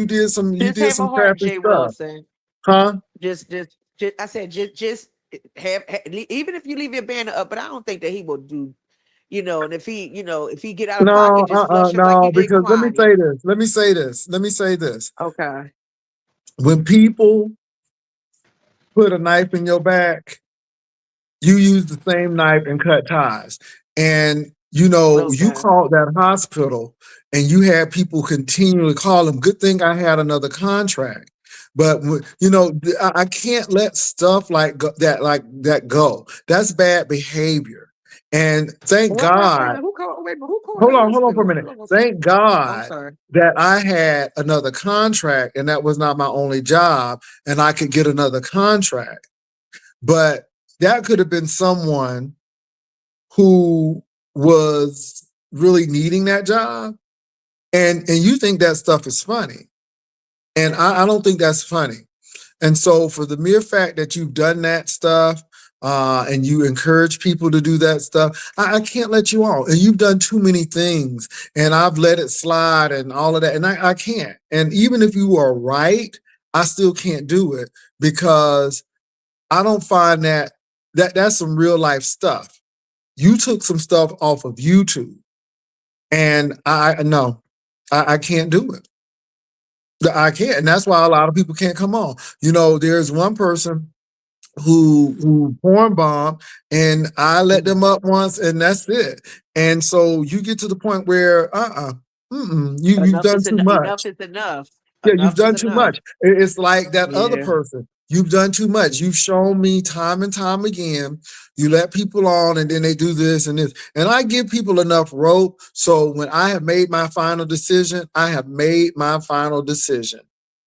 did some crappy stuff. Wilson. Huh? Just I said just have even if you leave your banner up, but I don't think that he will do. And if he get out of pocket, just flush him like he did because Kwani. let me say this. Okay. When people put a knife in your back, you use the same knife and cut ties. And, you called that hospital and you had people continually call them. Good thing I had another contract. But, I can't let stuff like that go. That's bad behavior. And thank God. Hold on for a minute. Thank God that I had another contract, and that was not my only job, and I could get another contract. But that could have been someone who was really needing that job. And you think that stuff is funny. And I don't think that's funny. And so for the mere fact that you've done that stuff, and you encourage people to do that stuff, I can't let you on. And you've done too many things, and I've let it slide and all of that, and I can't. And even if you are right, I still can't do it, because I don't find that's some real life stuff. You took some stuff off of YouTube, and I can't do it. I can't, and that's why a lot of people can't come on. There's one person who porn bomb, and I let them up once, and that's it. And so you get to the point where you've done too much. Enough is enough. Yeah, you've done too much. It's like that other person. You've done too much. You've shown me time and time again. You let people on, and then they do this and this. And I give people enough rope. So when I have made my final decision, I have made my final decision.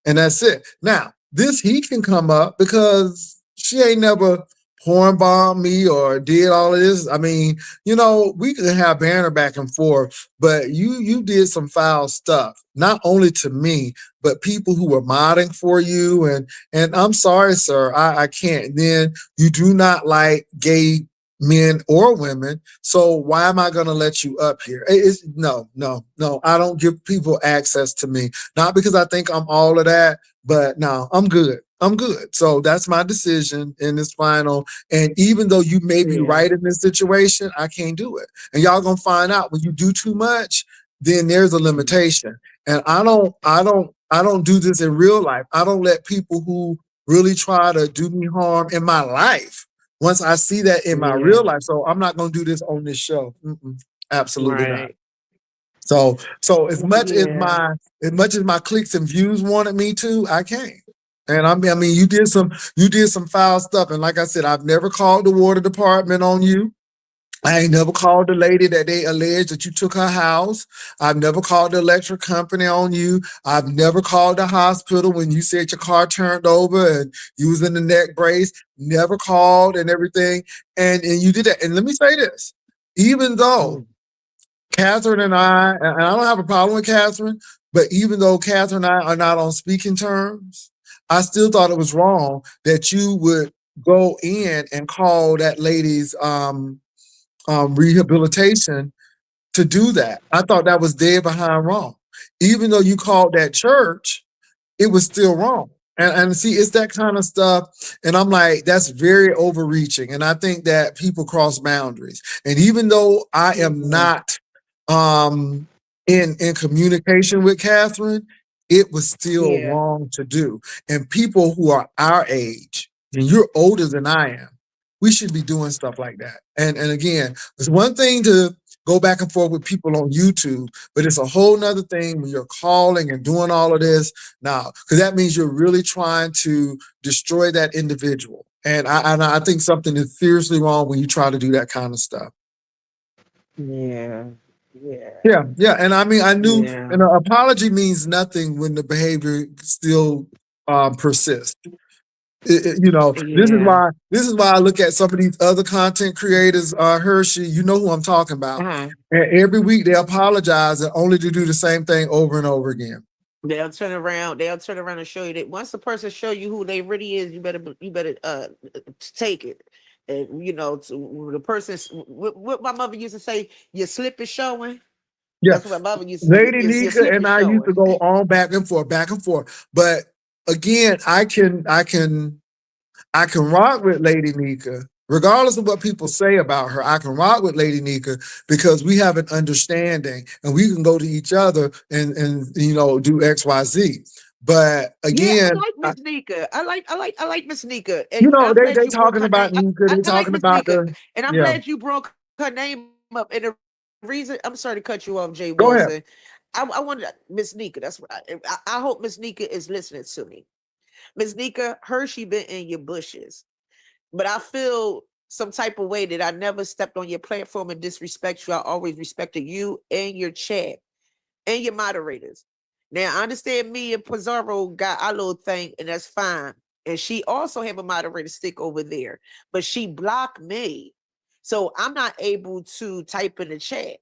And that's it. Now, this he can come up because she ain't never porn bombed me or did all of this. I mean, we could have banner back and forth, but you did some foul stuff, not only to me, but people who were modding for you. And I'm sorry, sir, I can't. Then you do not like gay men or women. So why am I going to let you up here? No. I don't give people access to me, not because I think I'm all of that, but no, I'm good. So that's my decision, and it's final. And even though you may be right in this situation, I can't do it. And y'all gonna find out when you do too much, then there's a limitation. And I don't do this in real life. I don't let people who really try to do me harm in my life once I see that in my Yeah. real life. So I'm not going to do this on this show. Absolutely not. Right. So as much as Yeah. my clicks and views wanted me to, I can't. And I mean, you did some foul stuff. And like I said, I've never called the water department on you. I ain't never called the lady that they alleged that you took her house. I've never called the electric company on you. I've never called the hospital when you said your car turned over and you was in the neck brace. Never called and everything. And you did that. And let me say this, even though Catherine and I don't have a problem with Catherine, but even though Catherine and I are not on speaking terms, I still thought it was wrong that you would go in and call that lady's rehabilitation to do that. I thought that was dead behind wrong. Even though you called that church, it was still wrong. And see, it's that kind of stuff. And I'm like, that's very overreaching. And I think that people cross boundaries. And even though I am not in communication with Catherine, it was still wrong to do. And people who are our age, and you're older than I am, we should be doing stuff like that. And again, it's one thing to go back and forth with people on YouTube, but it's a whole nother thing when you're calling and doing all of this now, because that means you're really trying to destroy that individual. And I think something is seriously wrong when you try to do that kind of stuff. Yeah. And I mean, I knew an apology means nothing when the behavior still persists. This is why I look at some of these other content creators, Hershey, you know who I'm talking about. And every week they apologize and only to do the same thing over and over again. They'll turn around and show you that once the person show you who they really is, you better take it. And the person, what my mother used to say, your slip is showing. Yeah. That's what my mother used to say. Lady Nika and I used to go on back and forth. But again, I can rock with Lady Nika, regardless of what people say about her. I can rock with Lady Nika because we have an understanding and we can go to each other and do XYZ. But again, I like Miss Nika. I like Miss Nika. And they talking about Nika. They talking about the. And I'm glad you broke her name up. And the reason, I'm sorry to cut you off, Jay Go Wilson. ahead. I wanted Miss Nika. That's what I hope Miss Nika is listening to me. Miss Nika, Hershey been in your bushes, but I feel some type of way that I never stepped on your platform and disrespect you. I always respected you and your chat and your moderators. Now, I understand me and Pizarro got our little thing, and that's fine. And she also have a moderator stick over there, but she blocked me. So I'm not able to type in the chat.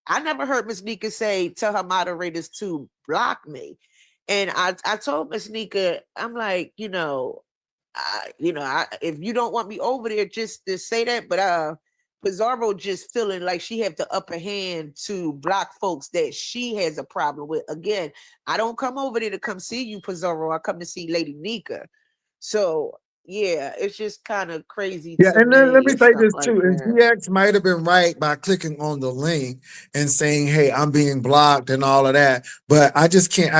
I never heard Miss Nika tell her moderators to block me. And I told Miss Nika, I'm like, if you don't want me over there, just to say that. But Pizarro just feeling like she have the upper hand to block folks that she has a problem with. Again, I don't come over there to come see you, Pizarro. I come to see Lady Nika. So yeah, it's just kind of crazy. Yeah, and then let me say this like too. And GX might have been right by clicking on the link and saying, hey, I'm being blocked and all of that. But I can't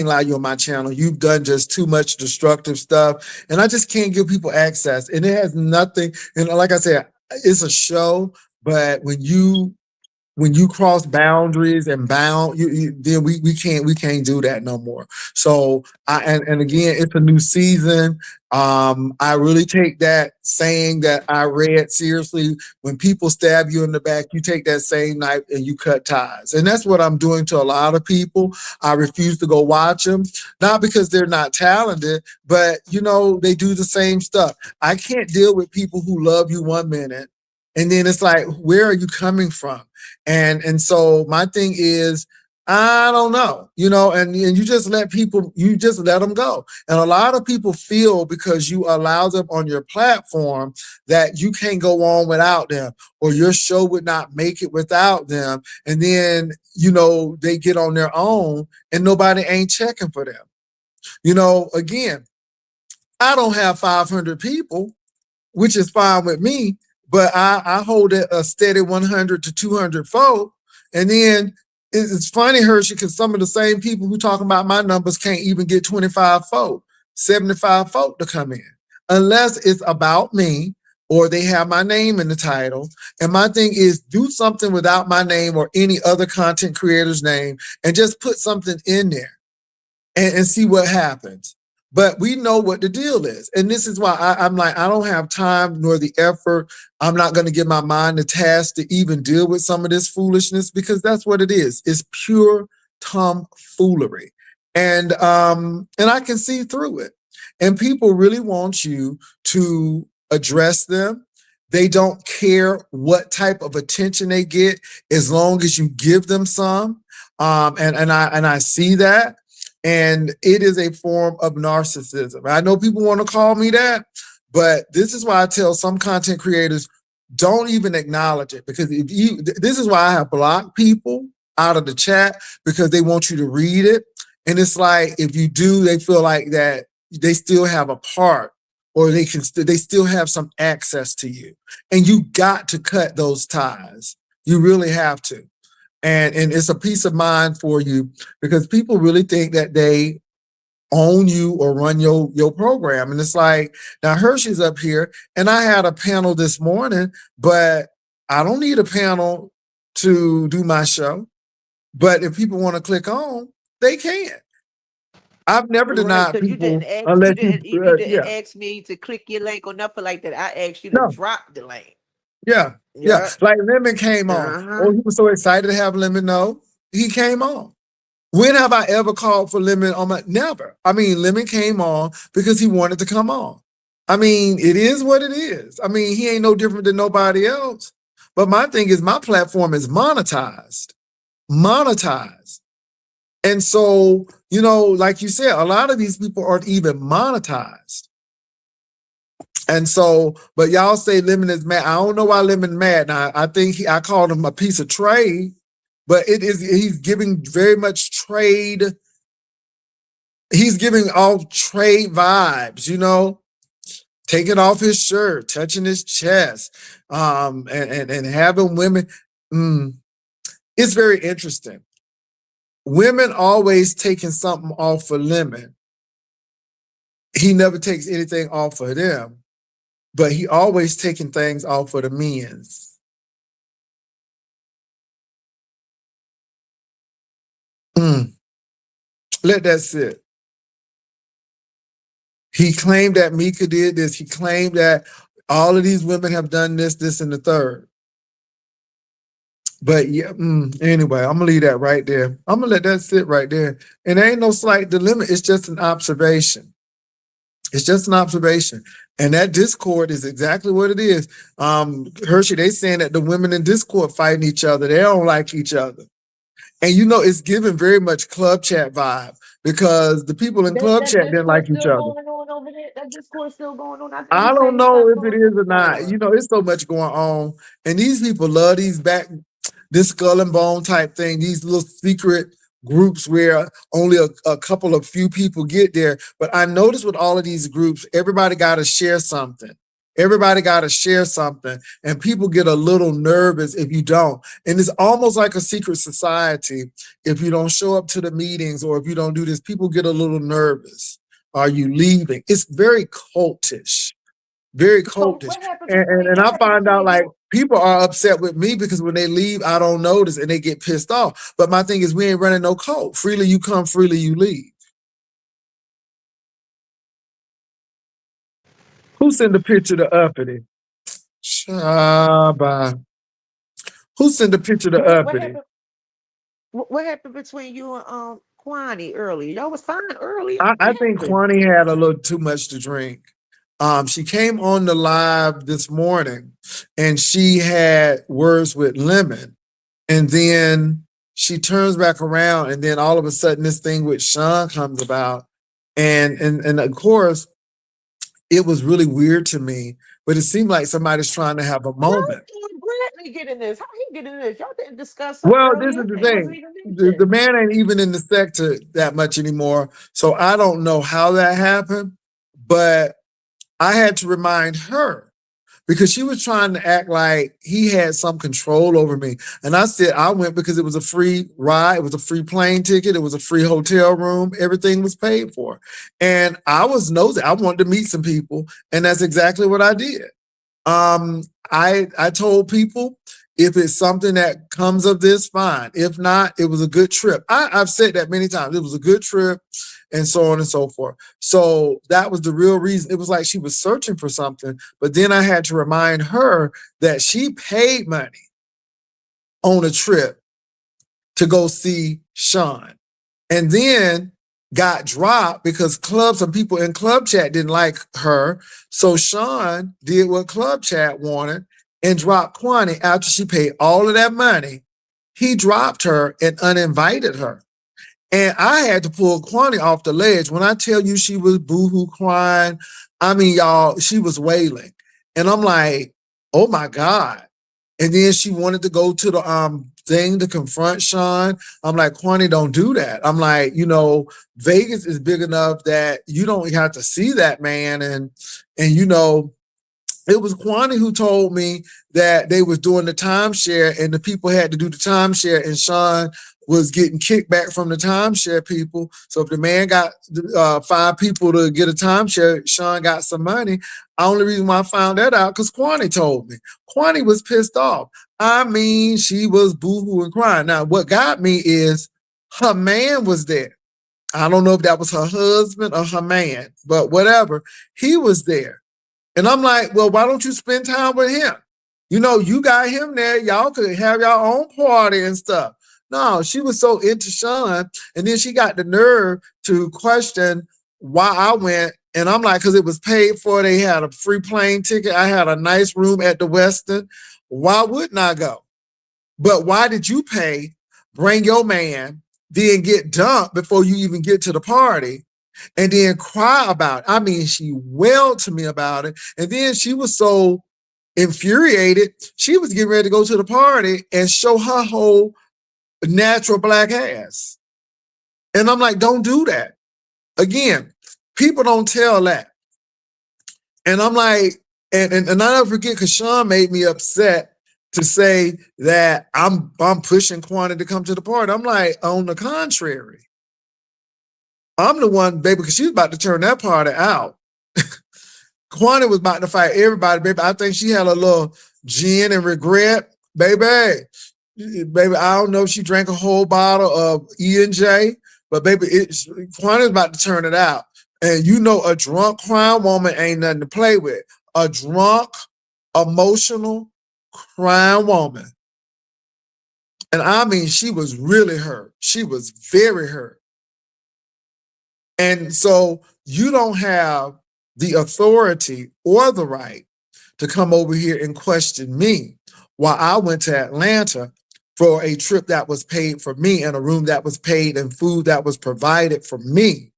lie to you on my channel. You've done just too much destructive stuff. And I just can't give people access. And it has nothing, and like I said, it's a show, but when you cross boundaries and then we can't do that no more. So and again, it's a new season. I really take that saying that I read seriously. When people stab you in the back, you take that same knife and you cut ties. And that's what I'm doing to a lot of people. I refuse to go watch them, not because they're not talented, but they do the same stuff. I can't deal with people who love you 1 minute and then it's like, where are you coming from? And so my thing is, I don't know, and you just let them go. And a lot of people feel because you allow them on your platform that you can't go on without them, or your show would not make it without them. And then, they get on their own and nobody ain't checking for them. Again, I don't have 500 people, which is fine with me. But I hold a steady 100 to 200 folk. And then it's funny, Hershey, because some of the same people who talking about my numbers can't even get 25 folk, 75 folk to come in. Unless it's about me, or they have my name in the title. And my thing is do something without my name or any other content creator's name and just put something in there and see what happens. But we know what the deal is. And this is why I'm like, I don't have time nor the effort. I'm not going to give my mind the task to even deal with some of this foolishness because that's what it is. It's pure tomfoolery. And I can see through it. And people really want you to address them. They don't care what type of attention they get as long as you give them some. And I see that. And it is a form of narcissism. I know people want to call me that, but this is why I tell some content creators, don't even acknowledge it. Because this is why I have blocked people out of the chat because they want you to read it. And it's like, if you do, they feel like that they still have a part or they still have some access to you. And you got to cut those ties. You really have to. And it's a peace of mind for you because people really think that they own you or run your program. And it's like, now Hershey's up here and I had a panel this morning, but I don't need a panel to do my show. But if people want to click on, they can. I've never denied people you didn't ask me to click your link or nothing like that. I asked you to drop the link. Yeah. Like Lemon came on. Oh, he was so excited to have Lemon know. He came on. When have I ever called for Lemon on my? Never. I mean, Lemon came on because he wanted to come on. I mean, it is what it is. I mean, he ain't no different than nobody else. But my thing is my platform is monetized. And so, you know, like you said, a lot of these people aren't even monetized. And so, but y'all say Lemon is mad. I don't know why Lemon mad. Now, I think I called him a piece of trade, but he's giving very much trade. He's giving all trade vibes, you know, taking off his shirt, touching his chest, and having women. It's very interesting. Women always taking something off for Lemon. He never takes anything off for them. But he always taking things off for the men's. Let that sit. He claimed that Mika did this. He claimed that all of these women have done this, and the third. But yeah, anyway, I'm gonna leave that right there. I'm gonna let that sit right there. And there ain't no slight dilemma. It's just an observation. It's just an observation. And that Discord is exactly what it is. Hershey, they saying that the women in Discord fighting each other. They don't like each other. And you know, it's giving very much club chat vibe because the people in club chat didn't like each other. That Discord still going on. I don't know if it is or not. You know, it's so much going on. And these people love this skull and bone type thing, these little secret groups where only a couple of few people get there. But I noticed with all of these groups, everybody got to share something. And people get a little nervous if you don't. And it's almost like a secret society. If you don't show up to the meetings or if you don't do this, people get a little nervous. Are you leaving? It's very cultish. Very cultish. And I find out like people are upset with me because when they leave, I don't notice and they get pissed off. But my thing is we ain't running no cult. Freely you come, freely you leave. Who sent the picture to Uppity? Shabba. Who sent the picture to Uppity? What happened between you and Kwani earlier? Y'all was fine earlier. I think Kwani had a little too much to drink. She came on the live this morning and she had words with Lemon. And then she turns back around and then all of a sudden this thing with Sean comes about. And of course, it was really weird to me, but it seemed like somebody's trying to have a moment. How did Bradley get in this? How he get in this? Y'all didn't discuss. Well, this is the thing. The man ain't even in the sector that much anymore. So I don't know how that happened, but I had to remind her because she was trying to act like he had some control over me. And I said, I went because it was a free ride. It was a free plane ticket. It was a free hotel room. Everything was paid for. And I was nosy. I wanted to meet some people. And that's exactly what I did. I told people, if it's something that comes of this, fine. If not, it was a good trip. I've said that many times. It was a good trip, and so on and so forth. So that was the real reason. It was like she was searching for something, but then I had to remind her that she paid money on a trip to go see Sean, and then got dropped because some people in Club Chat didn't like her. So Sean did what Club Chat wanted and dropped Kwani after she paid all of that money. He dropped her and uninvited her. And I had to pull Kwani off the ledge. When I tell you she was boohoo crying, I mean, y'all, she was wailing. And I'm like, oh my God. And then she wanted to go to the thing to confront Sean. I'm like, Kwani, don't do that. I'm like, Vegas is big enough that you don't have to see that man. And it was Kwani who told me that they was doing the timeshare and the people had to do the timeshare, and Sean was getting kickback from the timeshare people. So if the man got 5 people to get a timeshare, Sean got some money. The only reason why I found that out because Kwani told me. Kwani was pissed off. I mean, she was boohoo and crying. Now, what got me is her man was there. I don't know if that was her husband or her man, but whatever. He was there. And I'm like, well, why don't you spend time with him? You got him there. Y'all could have your own party and stuff. No, she was so into Sean. And then she got the nerve to question why I went. And I'm like, because it was paid for. They had a free plane ticket. I had a nice room at the Westin. Why wouldn't I go? But why did you pay, bring your man, then get dumped before you even get to the party? And then cry about it. I mean, she wailed to me about it. And then she was so infuriated, she was getting ready to go to the party and show her whole natural black ass. And I'm like, don't do that. Again, people don't tell that. And I'm like, and I never forget, because Sean made me upset to say that I'm pushing Kwani to come to the party. I'm like, on the contrary. I'm the one, baby, because she was about to turn that party out. Kwani was about to fight everybody, baby. I think she had a little gin and regret. Baby, I don't know if she drank a whole bottle of E&J, but baby, Kwani was about to turn it out. And a drunk crying woman ain't nothing to play with. A drunk, emotional, crying woman. And I mean, she was really hurt. She was very hurt. And so you don't have the authority or the right to come over here and question me while I went to Atlanta for a trip that was paid for me and a room that was paid and food that was provided for me.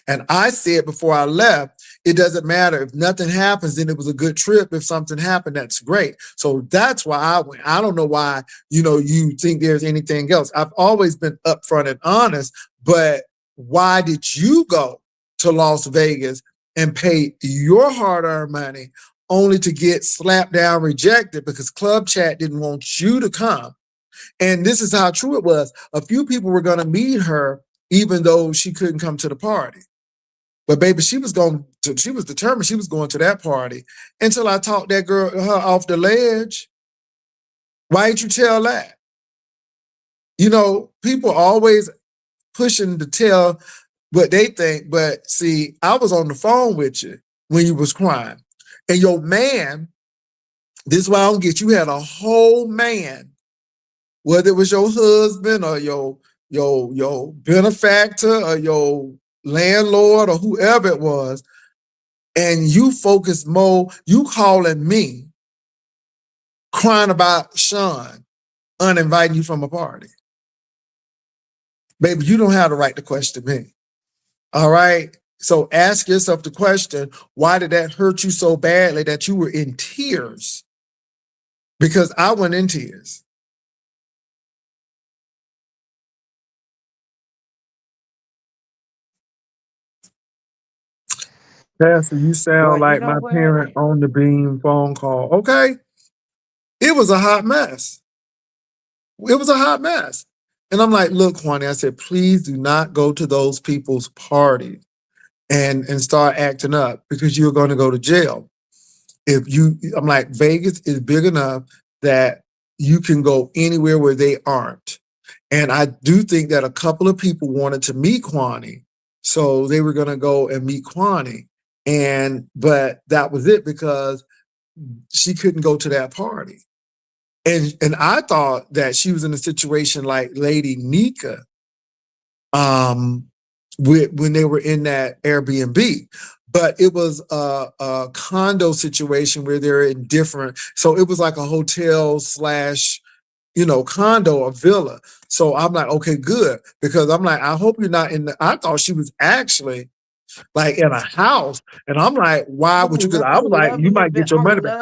And I said before I left, it doesn't matter if nothing happens, then it was a good trip. If something happened, that's great. So that's why I went. I don't know why, you think there's anything else. I've always been upfront and honest, but why did you go to Las Vegas and pay your hard-earned money only to get slapped down, rejected because Club Chat didn't want you to come? And this is how true it was. A few people were going to meet her even though she couldn't come to the party. But baby, she was determined she was going to that party until I talked her off the ledge. Why didn't you tell that? People always pushing to tell what they think, but see, I was on the phone with you when you was crying. And your man, this is why I don't get, you had a whole man, whether it was your husband or your benefactor or your landlord or whoever it was, and you focused more, you calling me, crying about Sean uninviting you from a party. Baby, you don't have the right to question me. All right? So ask yourself the question, why did that hurt you so badly that you were in tears? Because I went in tears. Pastor, you sound like my parent on the beam phone call. Okay? It was a hot mess. It was a hot mess. And I'm like, look, Kwani, I said, please do not go to those people's parties and start acting up because you're going to go to jail. I'm like, Vegas is big enough that you can go anywhere where they aren't. And I do think that a couple of people wanted to meet Kwani, so they were going to go and meet Kwani. But that was it because she couldn't go to that party. And I thought that she was in a situation like Lady Nika, when they were in that Airbnb. But it was a condo situation where they're in different, so it was like a hotel slash, condo or villa. So I'm like, okay, good. Because I'm like, I hope you're not I thought she was actually like in a house. And I'm like, why would you? Because I was like, you might get your money back.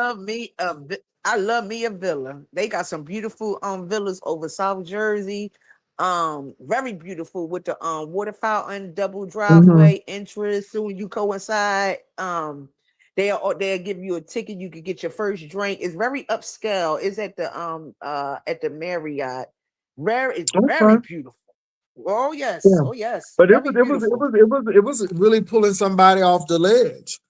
I love me a villa. They got some beautiful villas over South Jersey. Very beautiful with the water fountain, double driveway entrance. So when you go inside, they'll give you a ticket. You could get your first drink. It's very upscale. It's at the Marriott. Very beautiful. Oh yes, Yeah. oh yes. But Very beautiful. it was really pulling somebody off the ledge.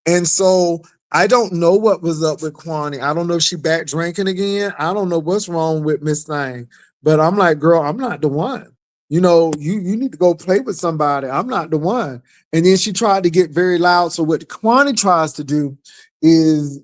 And so I don't know what was up with Kwani. I don't know if she back drinking again. I don't know what's wrong with Miss Thing. But I'm like, girl, I'm not the one. You need to go play with somebody. I'm not the one. And then she tried to get very loud. So what Kwani tries to do is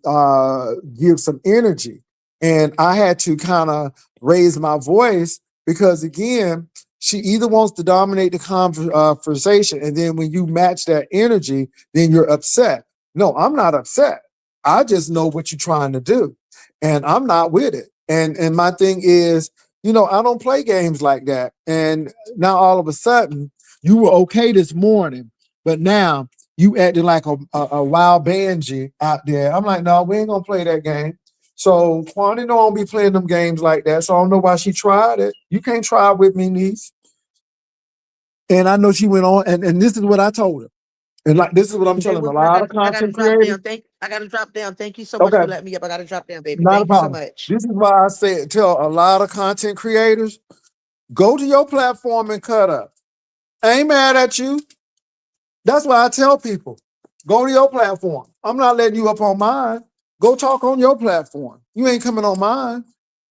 give some energy. And I had to kind of raise my voice because again, she either wants to dominate the conversation, and then when you match that energy, then you're upset. No, I'm not upset. I just know what you're trying to do, and I'm not with it. And my thing is, I don't play games like that. And now all of a sudden, you were okay this morning, but now you acting like a wild Benji out there. I'm like, no, we ain't gonna play that game. So Kwani don't be playing them games like that. So I don't know why she tried it. You can't try it with me, niece. And I know she went on, and this is what I told her. And like this is what I'm Okay, telling a well, lot of I gotta content drop creators. down. I gotta drop down. Thank you so much Okay, for letting me up. I gotta drop down, baby. not a Thank you so problem. much. This is why I say tell a lot of content creators, go to your platform and cut up. I ain't mad at you. That's why I tell people, go to your platform. I'm not letting you up on mine. Go talk on your platform. You ain't coming on mine.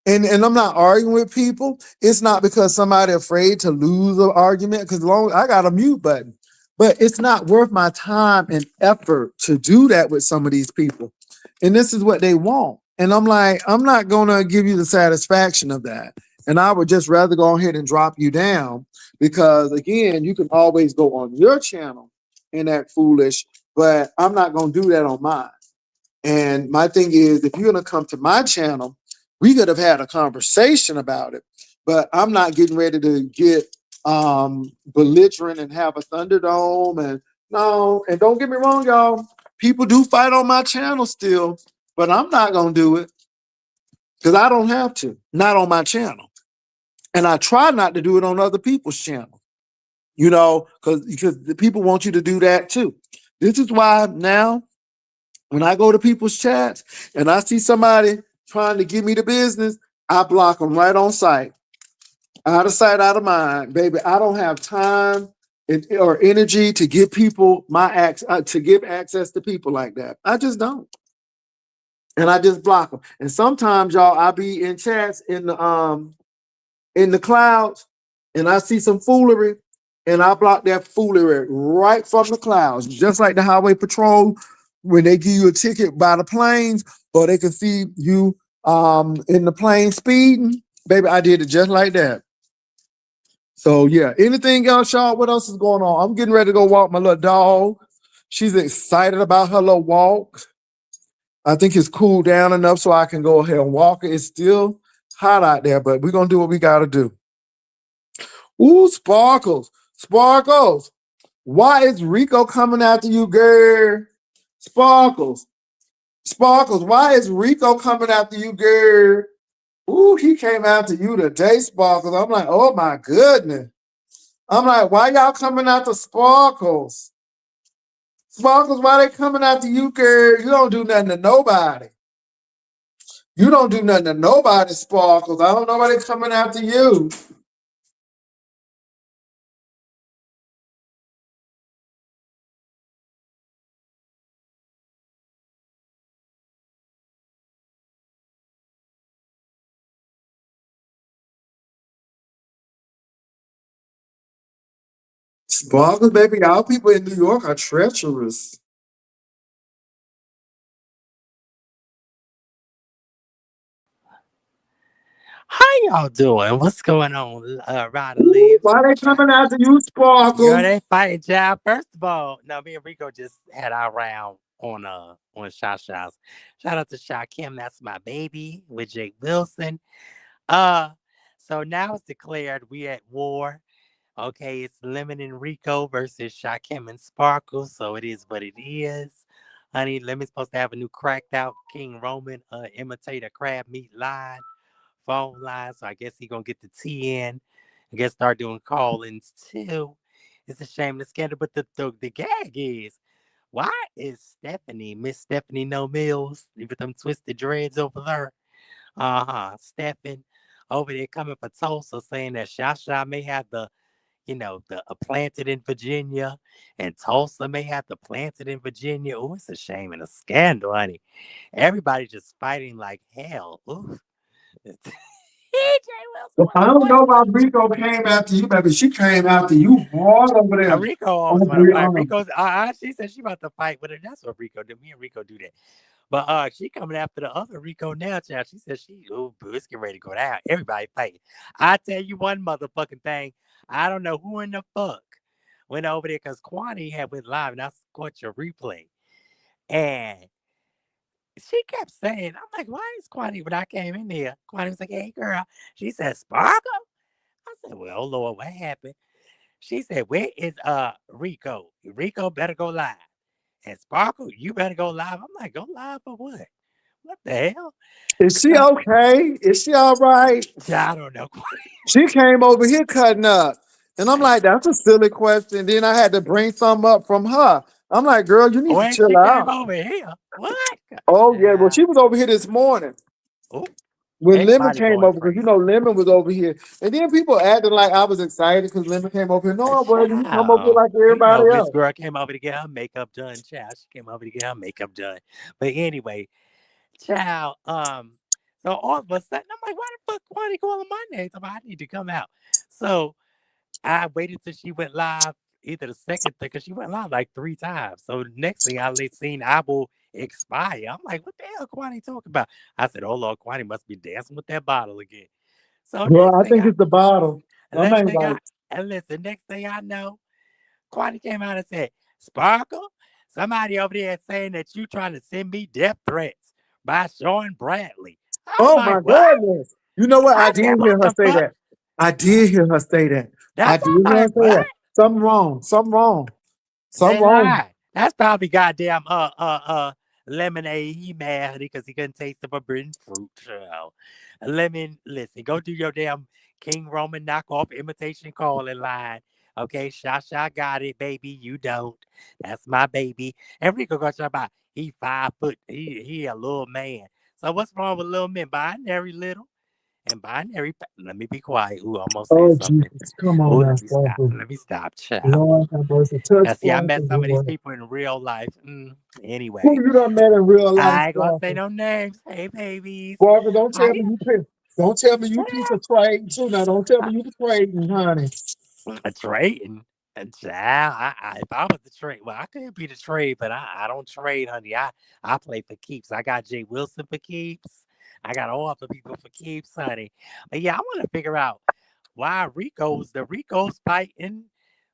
And I'm not arguing with people. It's not because somebody afraid to lose an argument, because long I got a mute button. But it's not worth my time and effort to do that with some of these people. And this is what they want. And I'm like, I'm not gonna give you the satisfaction of that. And I would just rather go ahead and drop you down because again, you can always go on your channel and act foolish, but I'm not gonna do that on mine. And my thing is, if you're gonna come to my channel, we could have had a conversation about it. But I'm not getting ready to get belligerent and have a Thunderdome. And no, and don't get me wrong, y'all. People do fight on my channel still, but I'm not gonna do it because I don't have to. Not on my channel, and I try not to do it on other people's channel. Because the people want you to do that too. This is why now when I go to people's chats and I see somebody trying to give me the business, I block them right on sight. Out of sight, out of mind, baby. I don't have time or energy to give people to give access to people like that. I just don't, and I just block them. And sometimes, y'all, I be in chats in the clouds, and I see some foolery, and I block that foolery right from the clouds, just like the highway patrol when they give you a ticket by the planes, or they can see you in the plane speeding. Baby, I did it just like that. So yeah, anything else, y'all? What else is going on? I'm getting ready to go walk my little dog. She's excited about her little walk. I think it's cooled down enough so I can go ahead and walk it. It's still hot out there, but we're gonna do what we gotta do. Ooh, Sparkles. Sparkles. Why is Rico coming after you, girl? Sparkles. Sparkles. Why is Rico coming after you, girl? Ooh, he came after you today, Sparkles. I'm like, oh my goodness. I'm like, why y'all coming after Sparkles? Sparkles, why they coming after you, girl? You don't do nothing to nobody. You don't do nothing to nobody, Sparkles. I don't know why they coming after you. Sparkle, baby, y'all people in New York are treacherous. How y'all doing? What's going on, Ryder Ooh, Leaves? why they coming after you, Girl, Sparkle? they fighting, child. First of all, no, me and Rico just had our round on Shasha's. Shout out to Sha Kim, that's my baby with Jake Wilson. Uh, so now it's declared we at war. Okay, it's Lemon and Rico versus Sha Kim and Sparkle. So it is what it is. Honey, Lemon's supposed to have a new cracked out King Roman imitator crab meat line. Phone line, so I guess he gonna get the T in. I guess start doing call-ins too. It's a shame the scandal, but the gag is why is Miss Stephanie No Mills with them twisted dreads over there? Stephen over there coming for Tulsa saying that Shasha may have the planted in Virginia, and Tulsa may have the planted in Virginia. Oh, it's a shame and a scandal, honey. Everybody just fighting like hell. Ooh. I don't know why Rico came after you, baby. She came after you hard over there Rico always on want to fight. Brianna. Rico's she said she about to fight with her. That's what Rico do. Me and Rico do that. But she coming after the other Rico now, child. She said it's getting ready to go down. Everybody fighting. I tell you one motherfucking thing. I don't know who in the fuck went over there because Kwani had went live and I caught your replay. And she kept saying, I'm like, why is Kwani when I came in there? Kwani was like, hey girl. She said, Sparkle? I said, well, Lord, what happened? She said, where is Rico? Rico better go live. And Sparkle, you better go live. I'm like, go live for what? What the hell? Is she okay? Is she all right? I don't know. She came over here cutting up. And I'm like, that's a silly question. Then I had to bring some up from her. I'm like, girl, you need to When chill she came out. over here, what? Oh, yeah. Well, she was over here this morning. Oh, When Lemon everybody came going over, because crazy. Lemon was over here. And then people acting like I was excited because Lemon came over here. No, I wasn't. You come over here like everybody Miss else. Girl came over to get her makeup done, child. She came over to get her makeup done. But anyway, child, so all of a sudden, I'm like, why the fuck Kwani calling my name? So I need to come out. So I waited till she went live, either the second thing, because she went live like 3 times. So the next thing I seen, I will expire. I'm like, what the hell Kwani talking about? I said, oh Lord, Kwani must be dancing with that bottle again. So Girl, next I thing think it's the bottle. next thing I know, Kwani came out and said, Sparkle, somebody over there saying that you trying to send me death threats by Sean Bradley. Oh my goodness. You know what? I did said, hear what her the say fuck? that. I did hear her say that. I That's did I'm hear her like, say what? that. Something wrong. Something wrong. They Something wrong. lied. That's probably goddamn lemonade. He mad because he couldn't taste the forbidden fruit. Lemon, listen, go do your damn King Roman knockoff imitation calling line. Okay, Shasha got it, baby. You don't. That's my baby. And Rico gonna talk about he 5 foot. He a little man. So what's wrong with little men? Binary little. And binary, let me be quiet. Ooh, I almost said Oh something. Jesus. Come Oh, on now, let me stop. Sparkle. Let me stop, child. Lord have mercy. Touch Now, see, I met Sparkle, some of these Lord. people in real life. Who Anyway, you done met in real life, I ain't gonna say Sparkle? no names. Hey, babies. Sparkle, don't How tell you? me you piece. Don't tell me you piece of trade too. Now don't tell me you the trading, honey. A trading. Child, if I was the trade, well, I could be the trade, but I don't trade, honey. I play for keeps. I got Jay Wilson for keeps. I got all the people for keeps, honey. But yeah, I want to figure out why the Ricos fighting.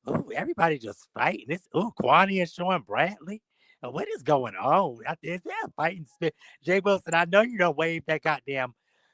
Ooh, everybody just fighting. Kwani and Sean Bradley. What is going on? Is there a fighting spit? Jay Wilson, I know you don't wave that goddamn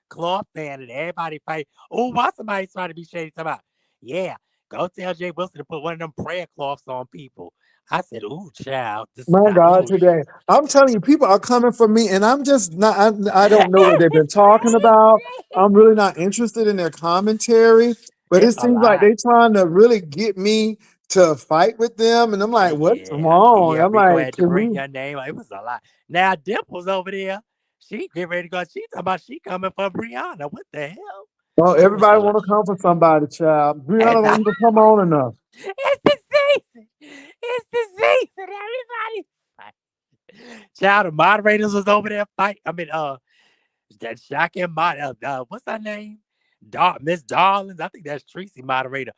cloth fan and everybody fight. Oh, why somebody's trying to be shady? About, yeah, go tell Jay Wilson to put one of them prayer cloths on people. I said, ooh, child, My God, today. I'm telling you, people are coming for me, and I'm just not, I don't know what they've been talking about. I'm really not interested in their commentary, but it It's a seems like lot. they're trying to really get me to fight with them. And I'm like, what's wrong? I'm Rico like, had to bring your name. It was a lot. Now Dimple's over there. She get ready to go. She talking about she coming for Brianna. What the hell? Oh, It was everybody a lot. want to come for somebody, child. Brianna And don't even come on enough. it's the season. It's the season. Everybody fight. Child, the moderators was over there fight. I mean, that Shaq and what's her name? Miss Darlings. I think that's Tracy moderator.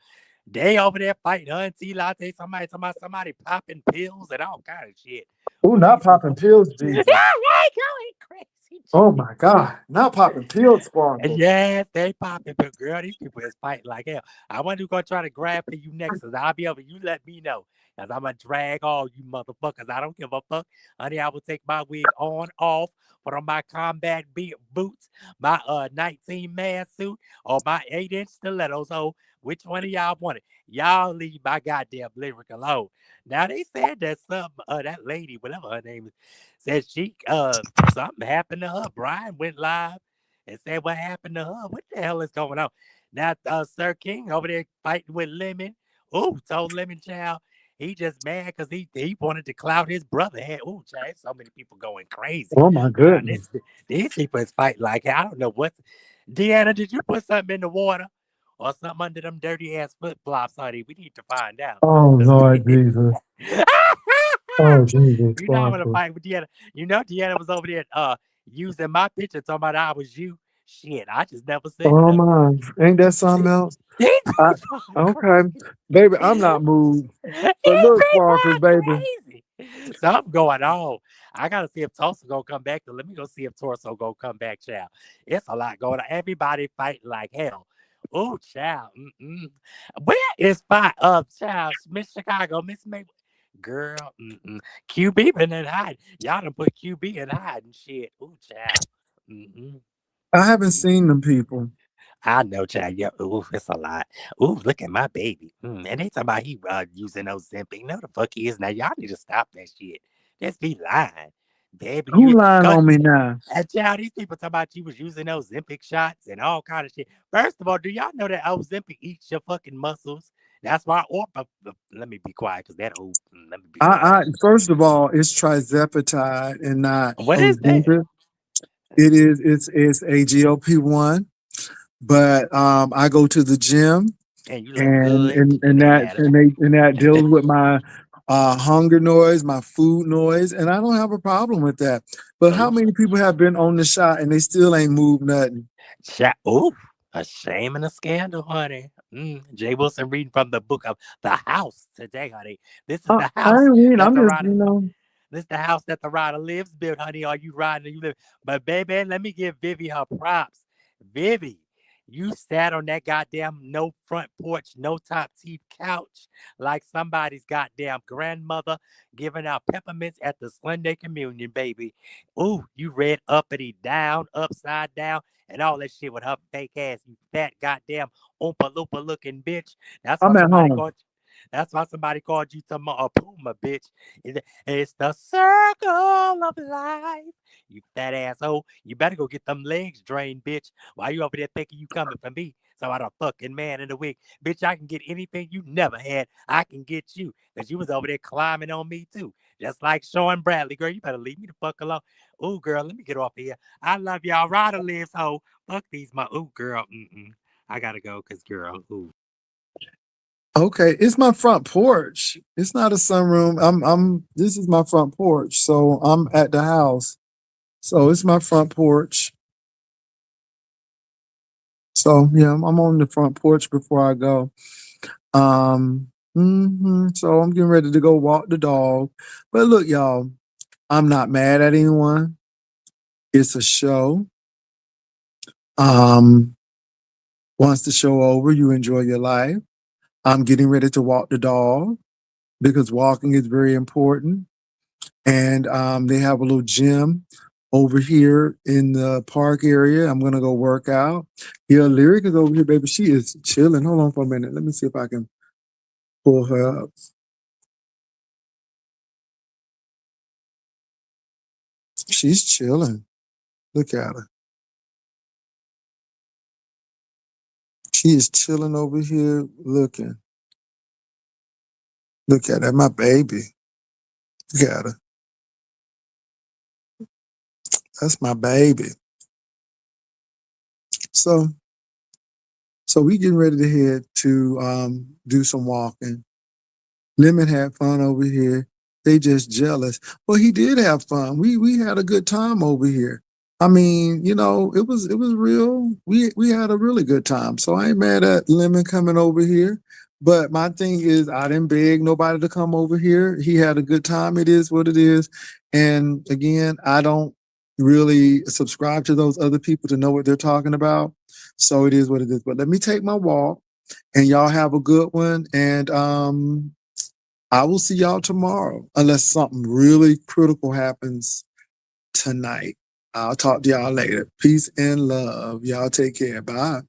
They over there fighting Auntie Latte, somebody popping pills and all kind of shit. Oh, not popping pills, Yeah, Jesus. they going crazy. Oh my God. Not popping pills, Sparkle. Yes, they popping, but girl, these people is fighting like hell. I wonder who's gonna try to grab for you next, cause I'll be over. You let me know, cause I'm gonna drag all you motherfuckers. I don't give a fuck, honey. I will take my wig on, off, put on my combat boots, my 19 man suit, or my 8-inch stilettos. So which one of y'all want it? Y'all leave my goddamn lyric alone. Now they said that some that lady, whatever her name is, said she something happened to her. Brian went live and said what happened to her. What the hell is going on? Now Sir King over there fighting with Lemon. Ooh, told Lemon Child he just mad because he wanted to clout his brother. Ooh, child, so many people going crazy. Oh my goodness. These people is fighting like I don't know what. Deanna, did you put something in the water? Or something under them dirty ass flip flops, honey. We need to find out. Oh Lord Jesus. Oh Jesus. You know I'm gonna fight with Deanna. You know Deanna was over there using my picture talking about I was you. Shit, I just never said Oh nothing. my. Ain't that something else? Okay. Baby, I'm not moved. But look, Sparkles, baby. Something going on. I gotta see if Tulsa gonna come back. Let me go see if Torso gonna come back, child. It's a lot going on. Everybody fighting like hell. Oh, child. Where is child? Miss Chicago, Miss May. Girl, QB been in hide. Y'all done put QB in hide and shit. Oh, child. I haven't seen them people. I know, child. Yeah, ooh, it's a lot. Ooh, look at my baby. And they talking about he using Ozempic. No, the fuck he is now. Y'all need to stop that shit. Just be lying. Baby, Who lying on me now? And child, these people talking about you was using Ozempic shots and all kind of shit. First of all, do y'all know that Ozempic eats your fucking muscles? That's why. Let me be quiet because that old. Let me be quiet. First of all, it's trizepatide and not What is that? It's a GLP-1, but I go to the gym and you look good and that deals with my hunger noise, my food noise, and I don't have a problem with that. But how many people have been on the shot and they still ain't moved nothing? Ooh, a shame and a scandal, honey. Jay Wilson reading from the book of The House today, honey. This is the house. This is the house that the rider lives built, honey. Are you riding? You live? But baby, let me give Vivi her props. Vivi, you sat on that goddamn no front porch, no top teeth couch like somebody's goddamn grandmother giving out peppermints at the Sunday communion, baby. Ooh, you read uppity down, upside down, and all that shit with her fake ass, you fat goddamn Oompa Loompa looking bitch. That's why somebody called you a Puma, bitch. It's the circle of life. You fat asshole. You better go get them legs drained, bitch. Why you over there thinking you coming for me? So I a fucking man in the wig. Bitch, I can get anything you never had. I can get you. Because you was over there climbing on me, too. Just like Sean Bradley. Girl, you better leave me the fuck alone. Ooh, girl, let me get off here. I love y'all. Ryder lives, ho. Fuck these, ooh, girl. I gotta go, because, girl, ooh. Okay, it's my front porch. It's not a sunroom. This is my front porch. So I'm at the house. So it's my front porch. So yeah, I'm on the front porch before I go. So I'm getting ready to go walk the dog. But look, y'all, I'm not mad at anyone. It's a show. Once the show over, you enjoy your life. I'm getting ready to walk the dog because walking is very important. And they have a little gym over here in the park area. I'm going to go work out. Yeah, Lyric is over here, baby. She is chilling. Hold on for a minute. Let me see if I can pull her up. She's chilling. Look at her. She is chilling over here looking. Look at her, my baby. Look at her. That's my baby. So we getting ready to head to do some walking. Lemon had fun over here. They just jealous. Well, he did have fun. We had a good time over here. I mean, you know, it was real. We had a really good time. So I ain't mad at Lemon coming over here. But my thing is, I didn't beg nobody to come over here. He had a good time. It is what it is. And again, I don't really subscribe to those other people to know what they're talking about. So it is what it is. But let me take my walk, and y'all have a good one. And I will see y'all tomorrow, unless something really critical happens tonight. I'll talk to y'all later. Peace and love. Y'all take care. Bye.